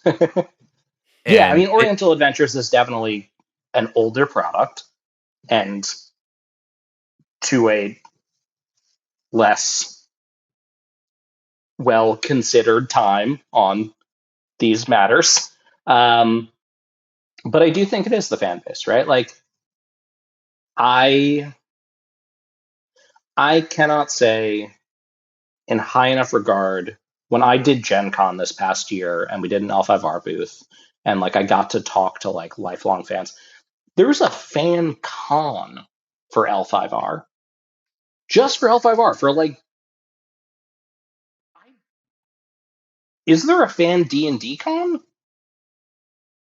Yeah, I and mean, Oriental Adventures is definitely an older product and to a less well considered time on these matters. Um, but I do think it is the fan base, right? Like, I I cannot say in high enough regard when I did Gen Con this past year and we did an L5R booth and like I got to talk to like lifelong fans. There was a fan con for L5R. Just for L5R for like, is there a fan D&D con?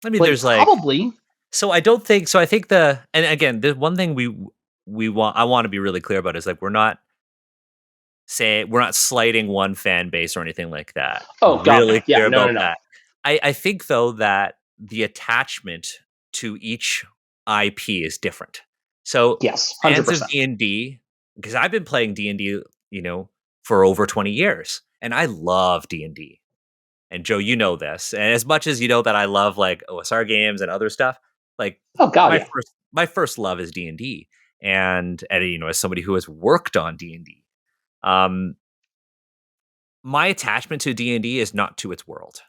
I mean, Like there's like probably. so I don't think so. I think the and again, the one thing we want I want to be really clear about is like we're not slighting one fan base or anything like that. Oh god no. Really Yeah, clear no no about no. that. I think though that the attachment to each IP is different. So Yes, fans of 100%. D&D, because I've been playing D&D, you know, for over 20 years and I love D&D. And Joe, you know this. And as much as you know that I love like OSR games and other stuff, like Oh god yeah. my first love is D&D. And you know, as somebody who has worked on D&D, um my attachment to D&D is not to its world.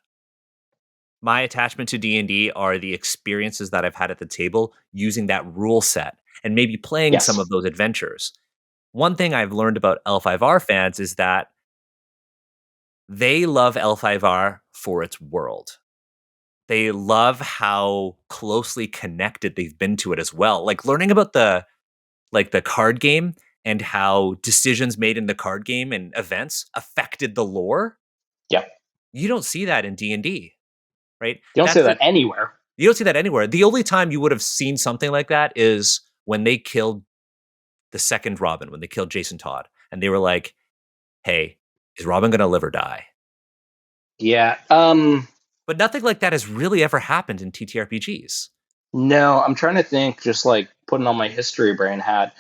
My attachment to D&D are the experiences that I've had at the table using that rule set and maybe playing some Yes. of those adventures. one thing I've learned about L5R fans is that they love L5R for its world. They love how closely connected they've been to it as well. Like learning about the card game and how decisions made in the card game and events affected the lore. Yep. You don't see that in D&D, right? You don't say that anywhere. You don't see that anywhere. The only time you would have seen something like that is when they killed the second Robin, when they killed Jason Todd. And they were like, hey, is Robin going to live or die? Yeah. But nothing like that has really ever happened in TTRPGs. No, I'm trying to think, just like putting on my history brain hat.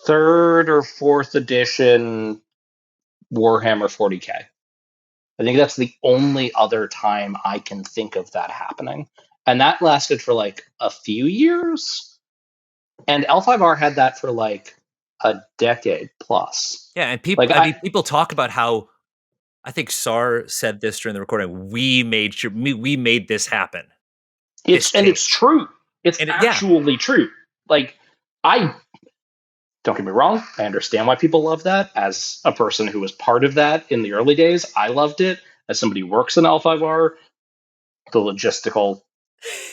3rd or 4th edition Warhammer 40K. I think that's the only other time I can think of that happening. And that lasted for like a few years. And L5R had that for like a decade plus. Yeah, and people, Like people talk about how, I think Sar said this during the recording, we made this happen. It's true. It's actually true. Like, don't get me wrong, I understand why people love that. As a person who was part of that in the early days, I loved it. As somebody who works in L5R, the logistical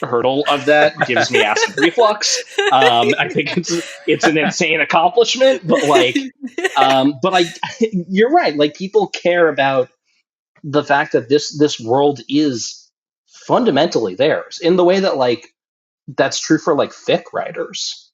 hurdle of that gives me acid reflux. I think it's an insane accomplishment, but you're right. Like, people care about the fact that this world is fundamentally theirs in the way that, like, that's true for like fic writers,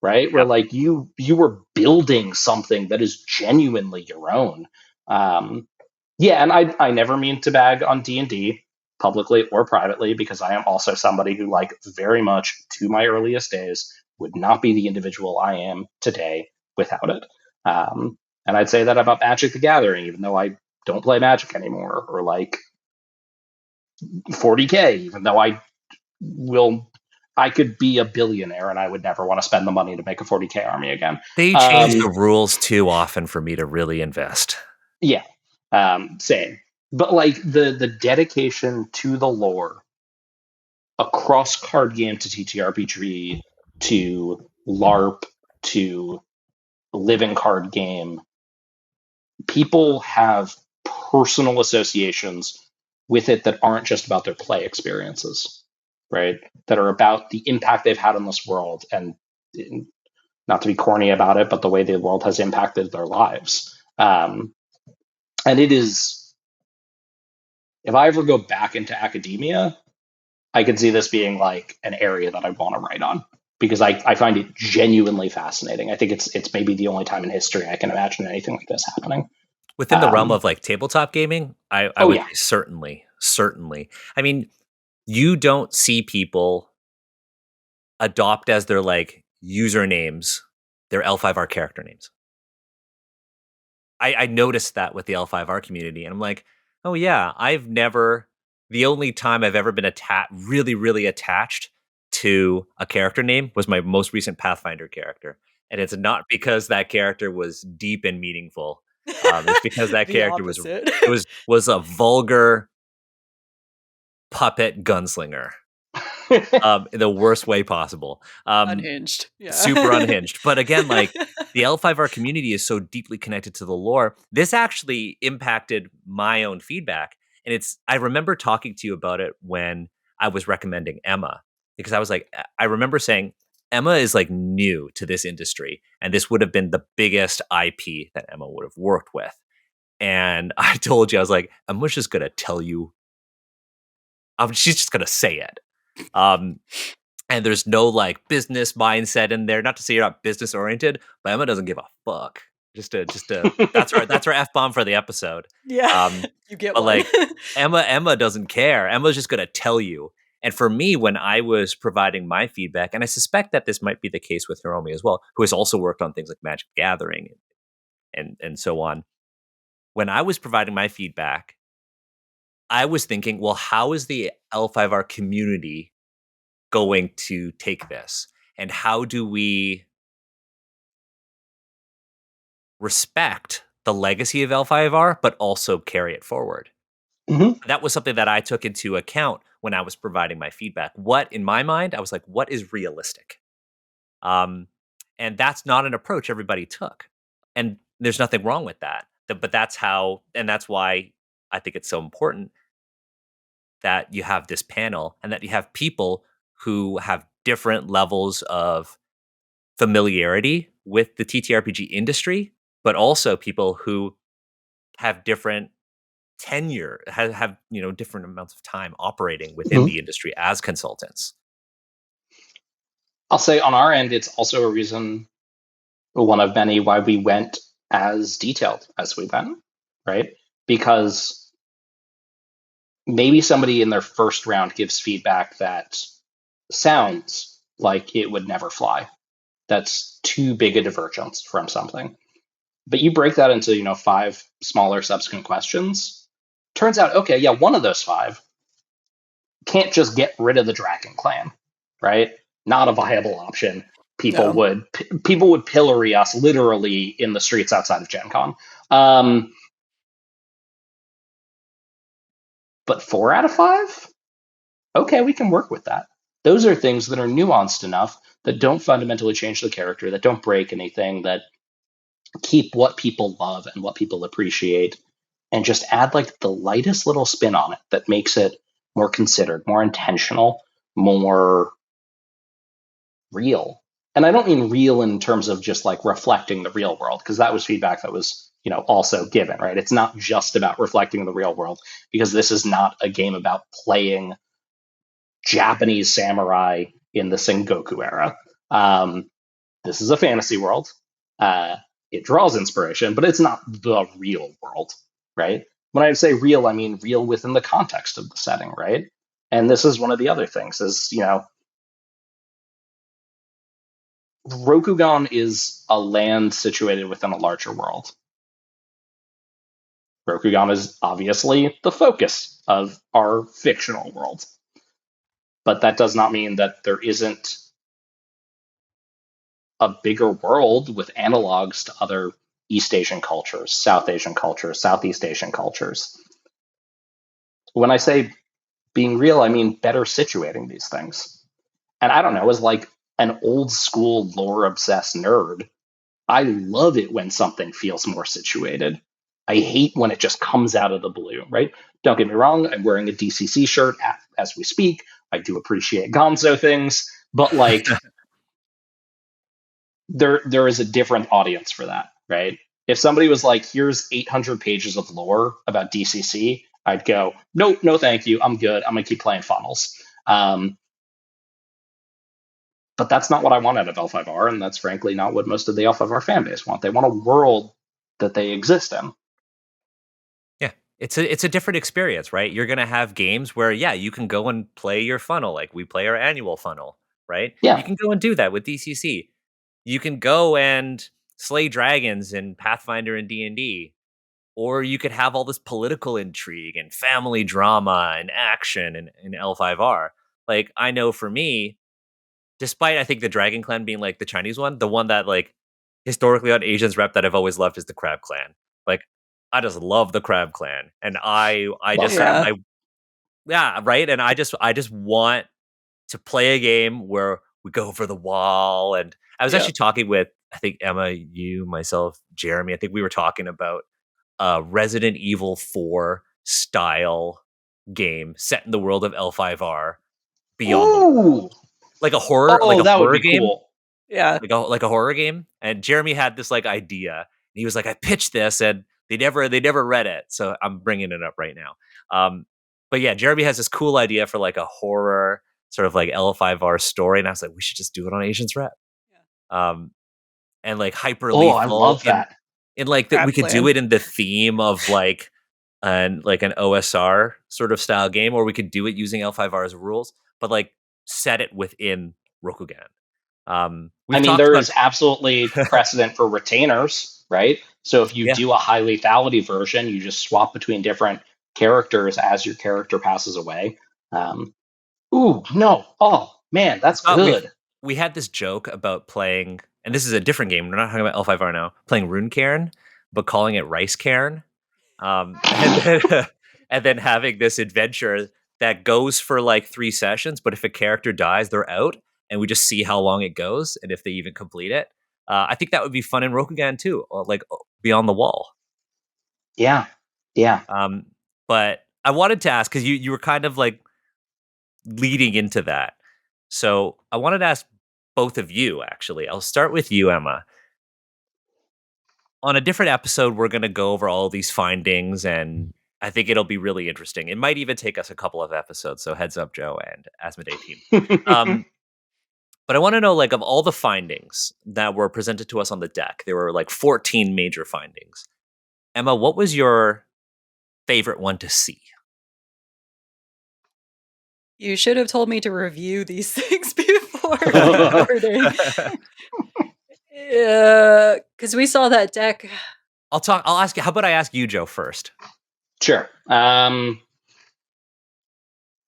right? Where like you were building something that is genuinely your own. Yeah, and I never mean to bag on D&D publicly or privately, because I am also somebody who, like, very much to my earliest days would not be the individual I am today without it. And I'd say that about Magic the Gathering, even though I don't play Magic anymore, or like 40K, even though I could be a billionaire and I would never want to spend the money to make a 40K army again. They change the rules too often for me to really invest. Yeah, same. But like the dedication to the lore across card game to TTRPG to LARP to living card game, people have personal associations with it that aren't just about their play experiences, right? That are about the impact they've had on this world, and not to be corny about it, but the way the world has impacted their lives. And it is, if I ever go back into academia, I could see this being like an area that I want to write on, because I find it genuinely fascinating. I think it's maybe the only time in history I can imagine anything like this happening. Within the realm of like tabletop gaming, I would say certainly. I mean, you don't see people adopt as their like usernames their L5R character names. I noticed that with the L5R community, and I'm like, oh yeah, the only time I've ever been really attached to a character name was my most recent Pathfinder character. And it's not because that character was deep and meaningful. It's because that character was a vulgar puppet gunslinger. In the worst way possible. Unhinged. Yeah. Super unhinged. But again, like, the L5R community is so deeply connected to the lore. This actually impacted my own feedback. And I remember talking to you about it when I was recommending Emma, because I was like, I remember saying, Emma is like new to this industry, and this would have been the biggest IP that Emma would have worked with. And I told you, I was like, Emma's just going to tell you. She's just going to say it. And there's no like business mindset in there. Not to say you're not business oriented, but Emma doesn't give a fuck. Just that's our F-bomb for the episode. Yeah. You get but one. Like Emma doesn't care. Emma's just gonna tell you. And for me, when I was providing my feedback, and I suspect that this might be the case with Hiromi as well, who has also worked on things like Magic the Gathering and so on. When I was providing my feedback, I was thinking, well, how is the L5R community going to take this? And how do we respect the legacy of L5R, but also carry it forward? Mm-hmm. That was something that I took into account when I was providing my feedback. What, in my mind, I was like, what is realistic? And that's not an approach everybody took. And there's nothing wrong with that. But that's how, and that's why I think it's so important that you have this panel and that you have people who have different levels of familiarity with the TTRPG industry, but also people who have different tenure, have different amounts of time operating within the industry as consultants. I'll say on our end, it's also a reason, one of many, why we went as detailed as we went, right? Because maybe somebody in their first round gives feedback that sounds like it would never fly. That's too big a divergence from something. But you break that into, 5 smaller subsequent questions. Turns out, okay, yeah, one of those 5 can't just get rid of the Dragon Clan, right? Not a viable option. People would pillory us literally in the streets outside of Gen Con. But 4 out of 5? Okay, we can work with that. Those are things that are nuanced enough that don't fundamentally change the character, that don't break anything, that keep what people love and what people appreciate, and just add like the lightest little spin on it that makes it more considered, more intentional, more real. And I don't mean real in terms of just like reflecting the real world, because that was feedback that was, also given, right? It's not just about reflecting the real world, because this is not a game about playing Japanese samurai in the Sengoku era. This is a fantasy world. It draws inspiration, but it's not the real world, right? When I say real, I mean real within the context of the setting, right? And this is one of the other things is, Rokugan is a land situated within a larger world. Rokugan is obviously the focus of our fictional world. But that does not mean that there isn't a bigger world with analogs to other East Asian cultures, South Asian cultures, Southeast Asian cultures. When I say being real, I mean better situating these things. And I don't know, as like an old school lore obsessed nerd, I love it when something feels more situated. I hate when it just comes out of the blue, right? Don't get me wrong, I'm wearing a DCC shirt as we speak. I do appreciate Gonzo things, but like there is a different audience for that, right? If somebody was like, here's 800 pages of lore about DCC, I'd go, nope, no thank you, I'm good, I'm gonna keep playing funnels. But that's not what I want out of L5R, and that's frankly not what most of the L5R fan base want. They want a world that they exist in. Yeah, it's a different experience, right? You're gonna have games where, yeah, you can go and play your funnel, like we play our annual funnel, right? You Yeah. can go and do that with DCC. You can go and slay dragons in Pathfinder and D&D, or you could have all this political intrigue and family drama and action in L5R. Like, I know for me, despite I think the Dragon Clan being like the Chinese one, the one that like historically on Asians rep that I've always loved is the Crab Clan. Like, I just love the Crab Clan, and I Love just crab. I yeah, right. And I just want to play a game where we go for the wall. And I was actually talking with, I think, Emma, you, myself, Jeremy. I think we were talking about Resident Evil 4 style game set in the world of L5R beyond the wall. Ooh. Like a horror, like Oh, a that would horror be game. cool. Yeah. Like a horror game. And Jeremy had this like idea. And he was like, I pitched this and they never read it. So I'm bringing it up right now. But yeah, Jeremy has this cool idea for like a horror sort of like L5R story. And I was like, we should just do it on Asians Rep. And like hyper Oh, I lethal love that. in like that we Crab could do Clan. it in the theme of like an OSR sort of style game, or we could do it using L5R's rules, but like set it within Rokugan. I We've mean, talked there about is absolutely precedent for retainers, right? So if you yeah, do a high lethality version, you just swap between different characters as your character passes away. Ooh, no. Oh, man, I that's thought good. we had this joke about playing, and this is a different game. We're not talking about L5R now. Playing Rune Cairn, but calling it Rice Cairn, and then and then having this adventure that goes for like 3 sessions. But if a character dies, they're out, and we just see how long it goes and if they even complete it. I think that would be fun in Rokugan too, like Beyond the Wall. Yeah. But I wanted to ask, because you were kind of like leading into that. So I wanted to ask both of you, actually. I'll start with you, Emma. On a different episode, we're going to go over all these findings, and I think it'll be really interesting. It might even take us a couple of episodes, so heads up, Joe and Asmodee team. But I want to know, like, of all the findings that were presented to us on the deck, there were like 14 major findings. Emma, what was your favorite one to see? You should have told me to review these things before recording. Because we saw that deck. I'll ask you. How about I ask you, Joe, first? Sure.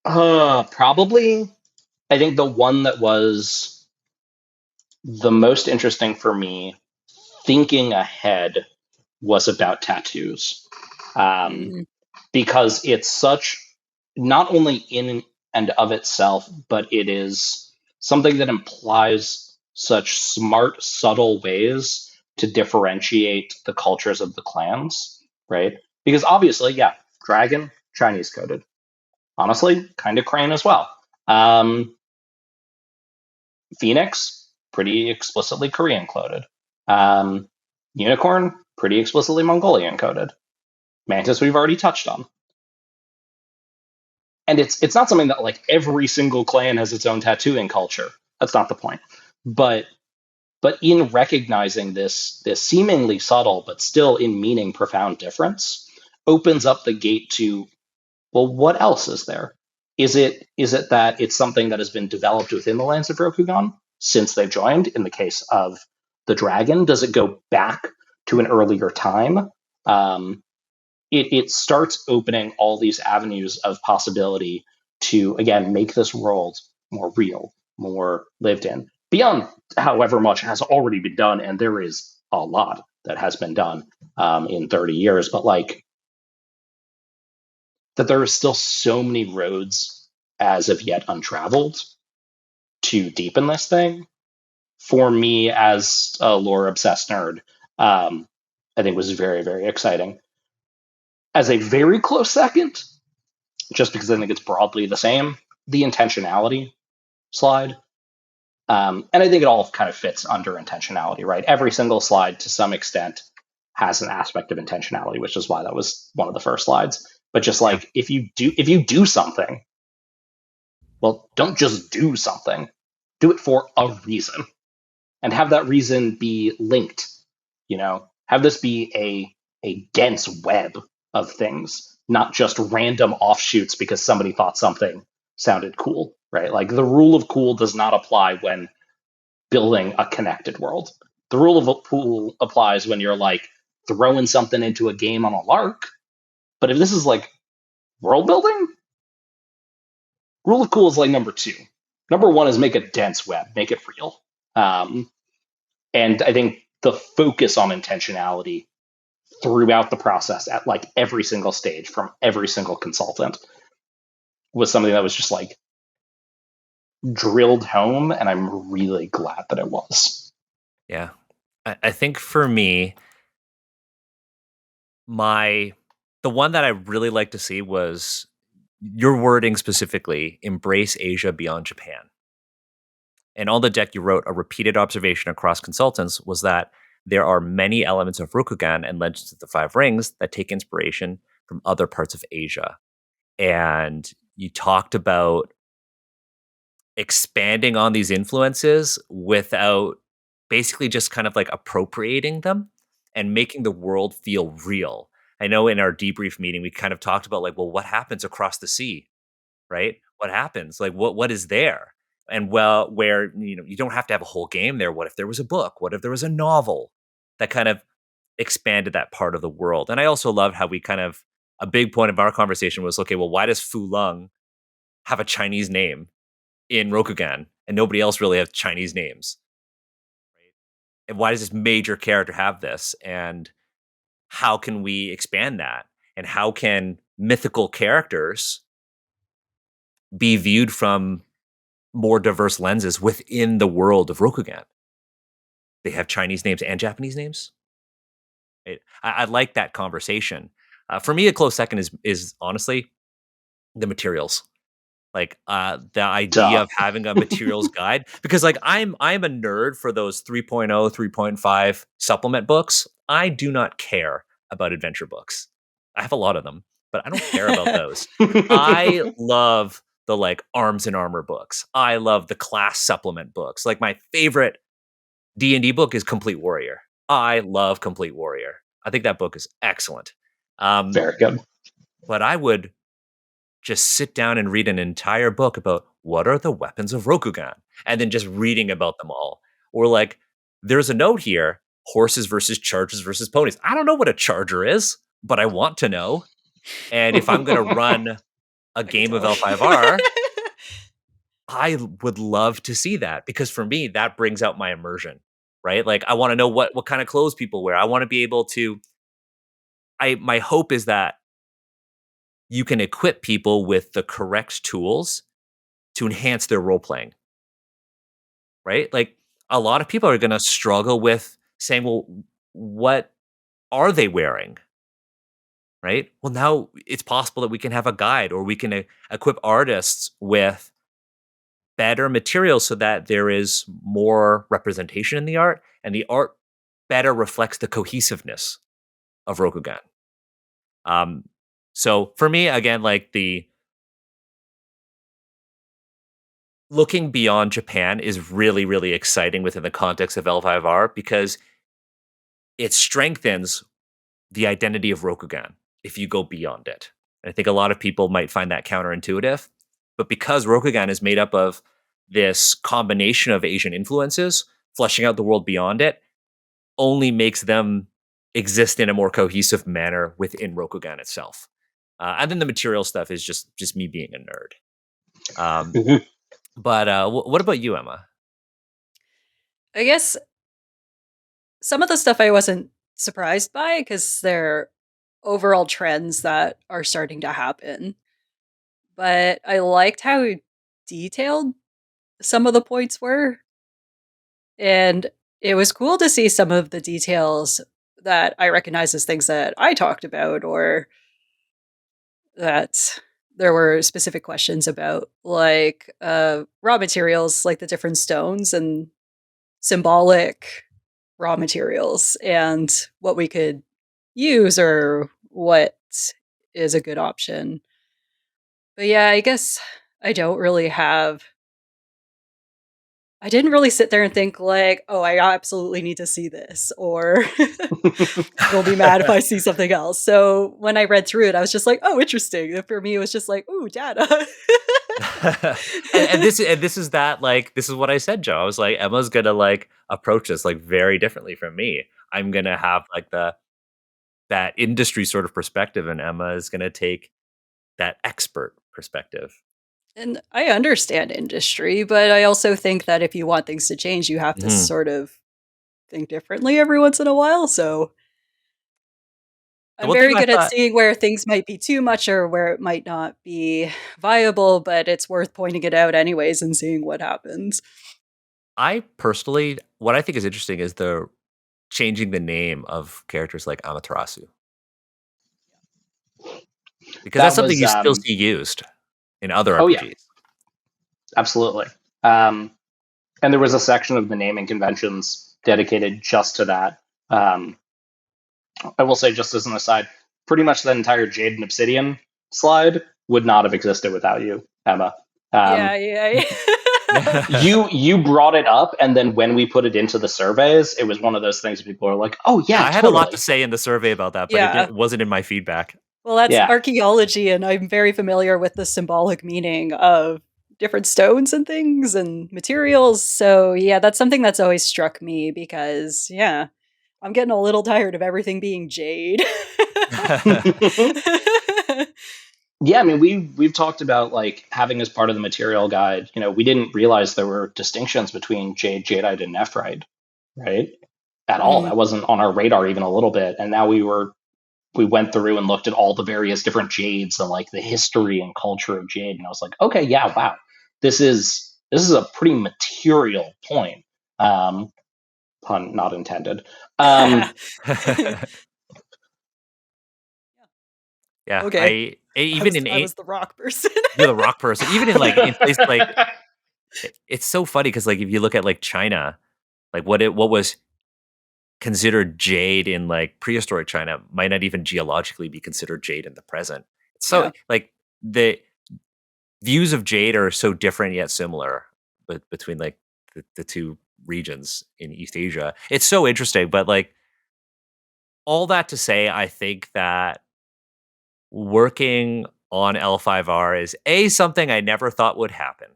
Probably, I think the one that was the most interesting for me, thinking ahead, was about tattoos. Because it's such, not only in and of itself, but it is something that implies such smart, subtle ways to differentiate the cultures of the clans, right? Because obviously, yeah, dragon, Chinese coded. Honestly, kind of crane as well. Phoenix, pretty explicitly Korean coded. Unicorn, pretty explicitly Mongolian coded. Mantis, we've already touched on. And it's not something that like every single clan has its own tattooing culture. That's not the point. But in recognizing this seemingly subtle but still in meaning profound difference, opens up the gate to, well, what else is there? Is it that it's something that has been developed within the lands of Rokugan since they've joined? In the case of the dragon, does it go back to an earlier time? It starts opening all these avenues of possibility to, again, make this world more real, more lived in, beyond however much has already been done. And there is a lot that has been done in 30 years, but like that there are still so many roads as of yet untraveled to deepen this thing. For me, as a lore obsessed nerd, I think was very, very exciting. As a very close second, just because I think it's broadly the same, the intentionality slide. And I think it all kind of fits under intentionality, right? Every single slide, to some extent, has an aspect of intentionality, which is why that was one of the first slides. But just like if you do something, well, don't just do something. Do it for a reason, and have that reason be linked. Have this be a dense web of things, not just random offshoots because somebody thought something sounded cool, right? Like the rule of cool does not apply when building a connected world. The rule of cool applies when you're like throwing something into a game on a lark. But if this is like world building, rule of cool is like number 2. Number 1 is make a dense web, make it real. And I think the focus on intentionality throughout the process at like every single stage from every single consultant was something that was just like drilled home, and I'm really glad that it was. Yeah. I think for me, the one that I really like to see was your wording specifically, embrace Asia beyond Japan. And on the deck, you wrote a repeated observation across consultants was that there are many elements of Rokugan and Legends of the Five Rings that take inspiration from other parts of Asia. And you talked about expanding on these influences without basically just kind of like appropriating them and making the world feel real. I know in our debrief meeting, we kind of talked about like, well, what happens across the sea, right? What happens? Like, what is there? And well, where you don't have to have a whole game there. What if there was a book? What if there was a novel that kind of expanded that part of the world? And I also loved how we kind of, a big point of our conversation was, okay, well, why does Fu Lung have a Chinese name in Rokugan and nobody else really has Chinese names? Right? And why does this major character have this? And how can we expand that? And how can mythical characters be viewed from more diverse lenses within the world of Rokugan? they have Chinese names and Japanese names. I like that conversation. For me, a close second is honestly the materials. Like the idea Duh. of having a materials guide, because like I'm a nerd for those 3.0, 3.5 supplement books. I do not care about adventure books. I have a lot of them, but I don't care about those. I love the like arms and armor books. I love the class supplement books. Like my favorite D&D book is Complete Warrior. I love Complete Warrior. I think that book is excellent. Very good. But I would just sit down and read an entire book about what are the weapons of Rokugan, and then just reading about them all. Or like, there's a note here: horses versus chargers versus ponies. I don't know what a charger is, but I want to know. And if I'm going to run a I can game of tell. L5R, I would love to see that, because for me, that brings out my immersion, right? Like, I want to know what kind of clothes people wear. I want to be able to. My hope is that you can equip people with the correct tools to enhance their role playing, right? Like a lot of people are going to struggle with saying, well, what are they wearing? Right? Well, now it's possible that we can have a guide, or we can equip artists with better materials so that there is more representation in the art, and the art better reflects the cohesiveness of Rokugan. So for me, again, like the looking beyond Japan is really, really exciting within the context of L5R, because it strengthens the identity of Rokugan if you go beyond it. And I think a lot of people might find that counterintuitive, but because Rokugan is made up of this combination of Asian influences, fleshing out the world beyond it only makes them exist in a more cohesive manner within Rokugan itself. And then the material stuff is just me being a nerd. But what about you, Emma? I guess some of the stuff I wasn't surprised by, because they're overall trends that are starting to happen. But I liked how detailed some of the points were. And it was cool to see some of the details that I recognize as things that I talked about, or that there were specific questions about, like raw materials, like the different stones and symbolic raw materials, and what we could use or what is a good option. But yeah, I guess I don't really have. I didn't really sit there and think like, "Oh, I absolutely need to see this," or "They'll be mad if I see something else." So when I read through it, I was just like, "Oh, interesting." And for me, it was just like, "Ooh, data." and this is that, like, this is what I said, Joe. I was like, Emma's gonna like approach this like very differently from me. I'm gonna have like that industry sort of perspective, and Emma is gonna take that expert perspective. And I understand industry, but I also think that if you want things to change, you have to Mhm. sort of think differently every once in a while. So The I'm one thing very I good at thought, seeing where things might be too much or where it might not be viable, but it's worth pointing it out anyways and seeing what happens. I personally, what I think is interesting is the changing the name of characters like Amaterasu, because that's That something was you still see used in other oh yeah, RPGs. absolutely. Um, and there was a section of the naming conventions dedicated just to that. Um, I will say, just as an aside, pretty much the entire Jade and Obsidian slide would not have existed without you, Emma. Yeah, Um, yeah. you brought it up, and then when we put it into the surveys, it was one of those things people are like, "Oh Yeah, yeah, I had a lot to totally." say in the survey about that, but Yeah. wasn't in my feedback. Well, that's Yeah, archaeology, and I'm very familiar with the symbolic meaning of different stones and things and materials. So, yeah, that's something that's always struck me because, yeah, I'm getting a little tired of everything being jade. yeah. I mean, we've talked about like having as part of the material guide. You know, we didn't realize there were distinctions between jade, jadeite, and nephrite, right? At all. Mhm. That wasn't on our radar even a little bit. And now we went through and looked at all the various different jades and like the history and culture of jade, and I was like, okay, yeah, wow, this is a pretty material point. Pun not intended. Yeah, Okay. even in I was the rock person. you're the rock person. Even in like in places like it's so funny because like if you look at like China, like what was considered jade in like prehistoric China might not even geologically be considered jade in the present. So Yeah. like the views of jade are so different yet similar, but between like the two regions in East Asia. It's so interesting, but like all that to say, I think that working on L5R is something I never thought would happen.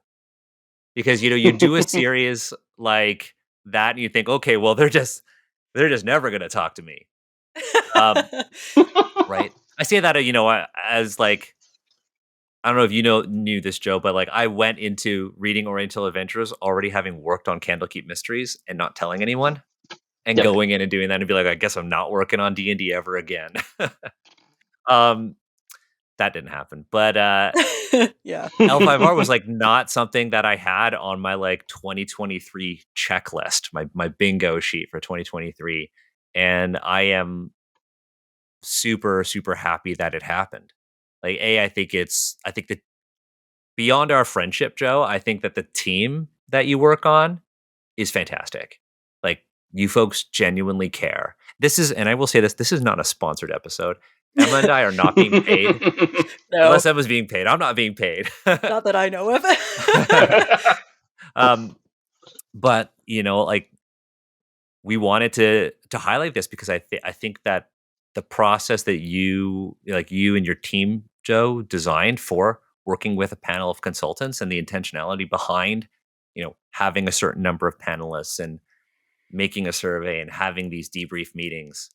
Because you do a series like that and you think, okay, well they're just never gonna talk to me. Um, right? I say that as like I don't know if knew this, Joe, but like I went into reading Oriental Adventures already having worked on Candlekeep Mysteries and not telling anyone, and Yep. going in and doing that and be like, I guess I'm not working on D&D ever again. um, that didn't happen, but Yeah. L5R was like not something that I had on my like 2023 checklist, my bingo sheet for 2023, and I am super super happy that it happened. Like I think that beyond our friendship, Joe, I think that the team that you work on is fantastic. Like you folks genuinely care. This is, and I will say this is not a sponsored episode. Emma and I are not being paid. No, Unless Emma's being paid. I'm not being paid. not that I know of. um, but like we wanted to highlight this because I think that the process that you and your team, Joe, designed for working with a panel of consultants and the intentionality behind having a certain number of panelists and making a survey and having these debrief meetings,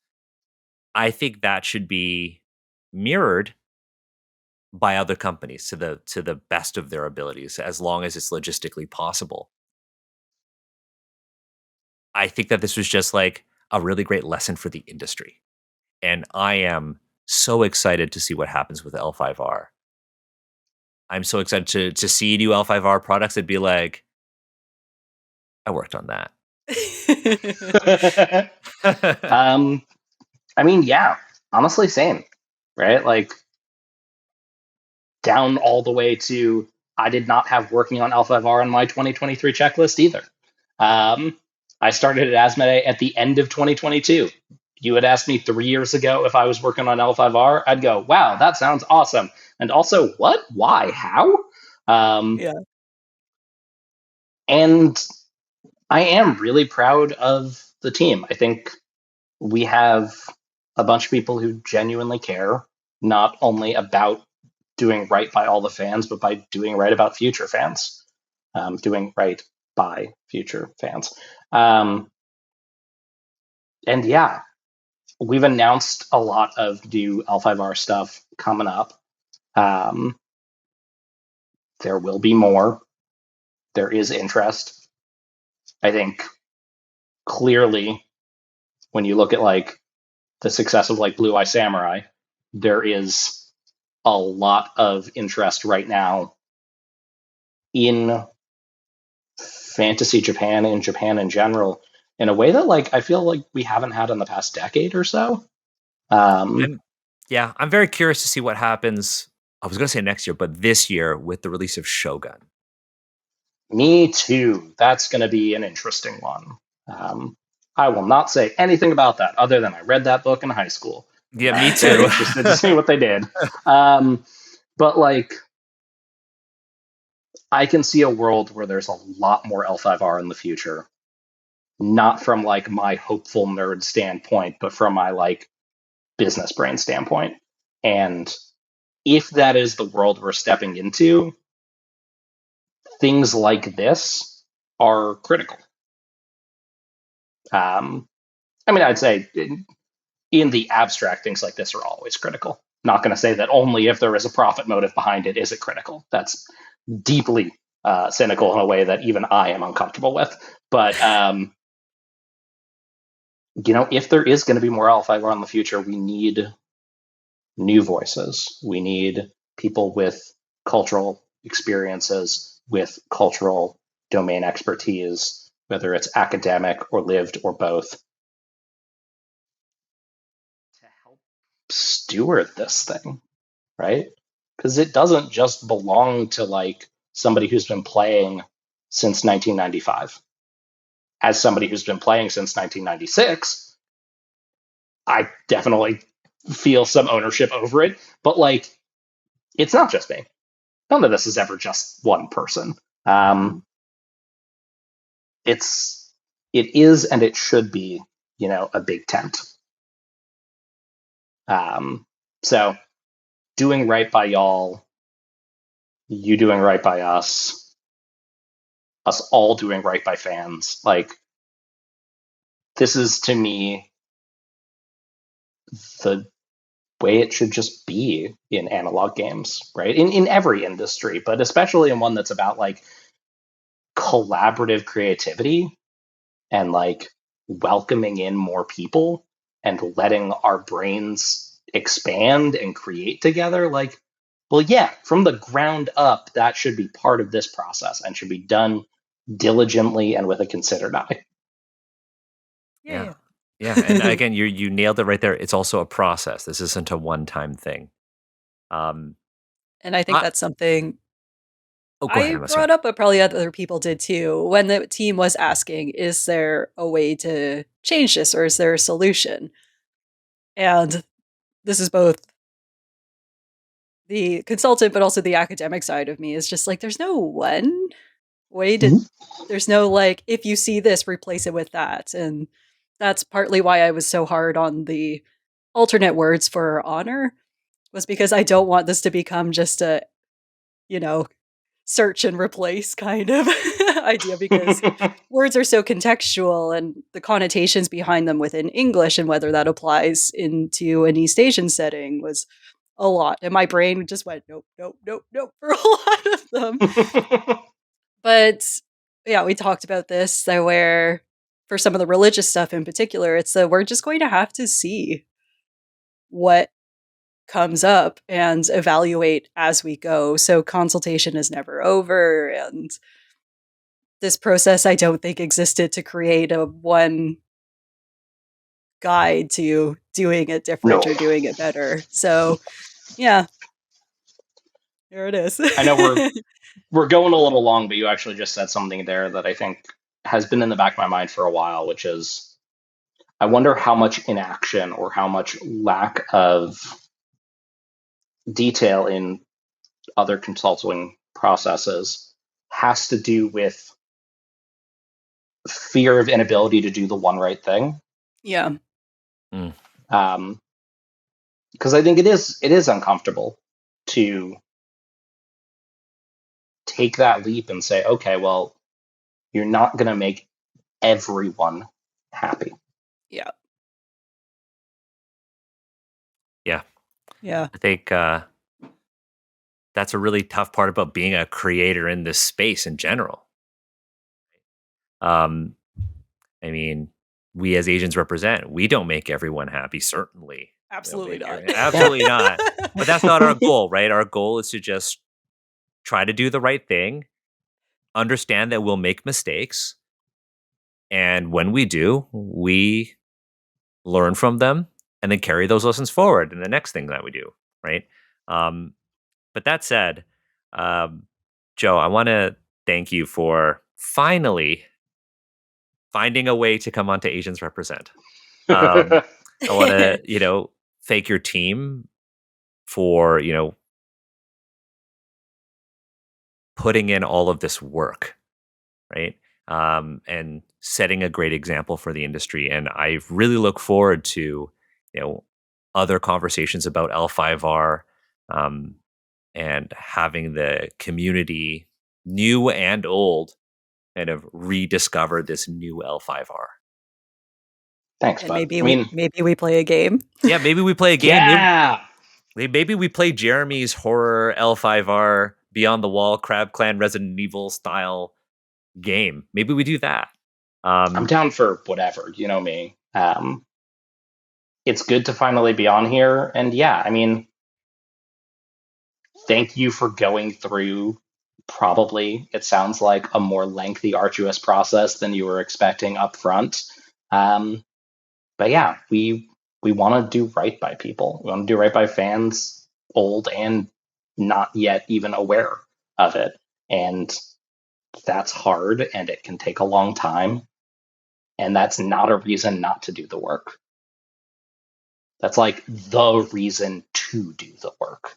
I think that should be mirrored by other companies to the best of their abilities as long as it's logistically possible. I think that this was just like a really great lesson for the industry. And I am so excited to see what happens with L5R. I'm so excited to see new L5R products and be like, I worked on that. I mean, yeah, honestly, same, right? Like down all the way to I did not have working on L5R on my 2023 checklist either. I started at Asmodee at the end of 2022. You had asked me 3 years ago if I was working on L5R. I'd go, wow, that sounds awesome. And also, what? Why? How? Yeah. And I am really proud of the team. I think we have a bunch of people who genuinely care, not only about doing right by all the fans, but by doing right about future fans, doing right by future fans. And yeah, we've announced a lot of new L5R stuff coming up. Um, there will be more. There is interest. I think clearly when you look at like the success of like Blue Eye Samurai, there is a lot of interest right now in fantasy Japan and Japan in general in a way that like I feel like we haven't had in the past decade or so. I'm I'm very curious to see what happens. I was going to say next year, but this year with the release of Shogun. Me too. That's going to be an interesting one. Um, I will not say anything about that other than I read that book in high school. Yeah, me Very too. interested to see what they did. But like, I can see a world where there's a lot more L5R in the future, not from like my hopeful nerd standpoint, but from my like business brain standpoint. And if that is the world we're stepping into, things like this are critical. I mean, I'd say in the abstract, things like this are always critical. Not going to say that only if there is a profit motive behind it is it critical. That's deeply cynical in a way that even I am uncomfortable with. But if there is going to be more L5R in the future, we need new voices. We need people with cultural experiences, with cultural domain expertise, whether it's academic or lived or both, to help steward this thing, right? Because it doesn't just belong to like somebody who's been playing since 1995. As somebody who's been playing since 1996, I definitely feel some ownership over it. But like, it's not just me. None of this is ever just one person. It's it is and it should be, a big tent. So doing right by y'all, you doing right by us all doing right by fans. Like, this is to me the way it should just be in analog games, right? In every industry, but especially in one that's about like collaborative creativity and like welcoming in more people and letting our brains expand and create together. Like, well, yeah, from the ground up, that should be part of this process and should be done diligently and with a considered eye. Yeah. And again, you nailed it right there. It's also a process. This isn't a one-time thing. And I think I that's something Go ahead, I Emma, sorry. brought up, but probably other people did too. When the team was asking, is there a way to change this or is there a solution? And this is both the consultant, but also the academic side of me is just like, there's no one way to, there's no like, if you see this, replace it with that. And that's partly why I was so hard on the alternate words for honor, was because I don't want this to become just a, you know, search and replace kind of idea, because words are so contextual and the connotations behind them within English and whether that applies into an East Asian setting was a lot. And my brain just went, nope, nope, nope, nope for a lot of them. But yeah, we talked about this. So where for some of the religious stuff in particular, it's that we're just going to have to see what comes up and evaluate as we go. So consultation is never over. And this process, I don't think, existed to create a one guide to doing it No. different or doing it better. So yeah, here it is. I know we're going a little long, but you actually just said something there that I think has been in the back of my mind for a while, which is I wonder how much inaction or how much lack of detail in other consulting processes has to do with fear of inability to do the one right thing. Yeah. Because I think it is uncomfortable to take that leap and say, okay, well, you're not going to make everyone happy. Yeah. Yeah. Yeah. I think that's a really tough part about being a creator in this space in general. I mean, we as Asians represent, we don't make everyone happy, certainly. Absolutely not. Absolutely not. But that's not our goal, right? Our goal is to just try to do the right thing, understand that we'll make mistakes. And when we do, we learn from them and then carry those lessons forward in the next thing that we do, right? But that said, Joe, I want to thank you for finally finding a way to come onto Asians Represent. I want to, thank your team for, putting in all of this work, right? And setting a great example for the industry. And I really look forward to, other conversations about L5R, and having the community, new and old, kind of rediscover this new L5R. Thanks, And bud. maybe we play a game. Yeah, maybe we play a game. Yeah. Maybe we play Jeremy's horror L5R Beyond the Wall Crab Clan Resident Evil style game. Maybe we do that. I'm down for whatever. You know me. It's good to finally be on here. And yeah, thank you for going through probably, it sounds like, a more lengthy, arduous process than you were expecting up front. But yeah, we want to do right by people. We want to do right by fans, old and not yet even aware of it. And that's hard, and it can take a long time. And that's not a reason not to do the work. That's like the reason to do the work.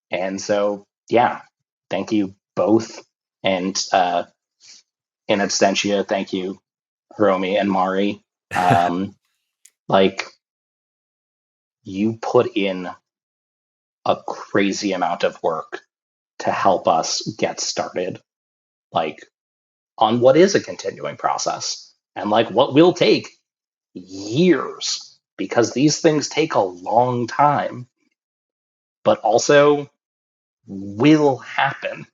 And so, yeah, thank you both. And in absentia, thank you, Hiromi and Mari. Like, you put in a crazy amount of work to help us get started, like, on what is a continuing process and like what will take years, because these things take a long time, but also will happen,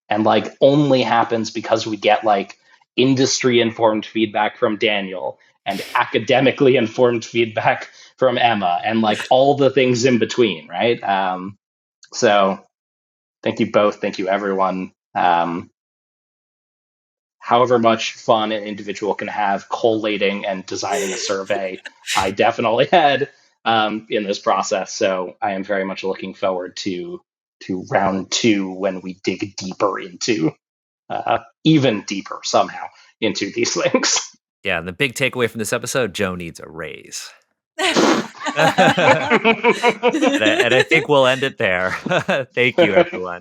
and like only happens because we get like industry informed feedback from Daniel and academically informed feedback from Emma and like all the things in between, right? So thank you both. Thank you, everyone. However much fun an individual can have collating and designing a survey, I definitely had in this process. So I am very much looking forward to round 2 when we dig deeper into, even deeper somehow, into these things. Yeah, and the big takeaway from this episode, Joe needs a raise. And And I think we'll end it there. Thank you, everyone.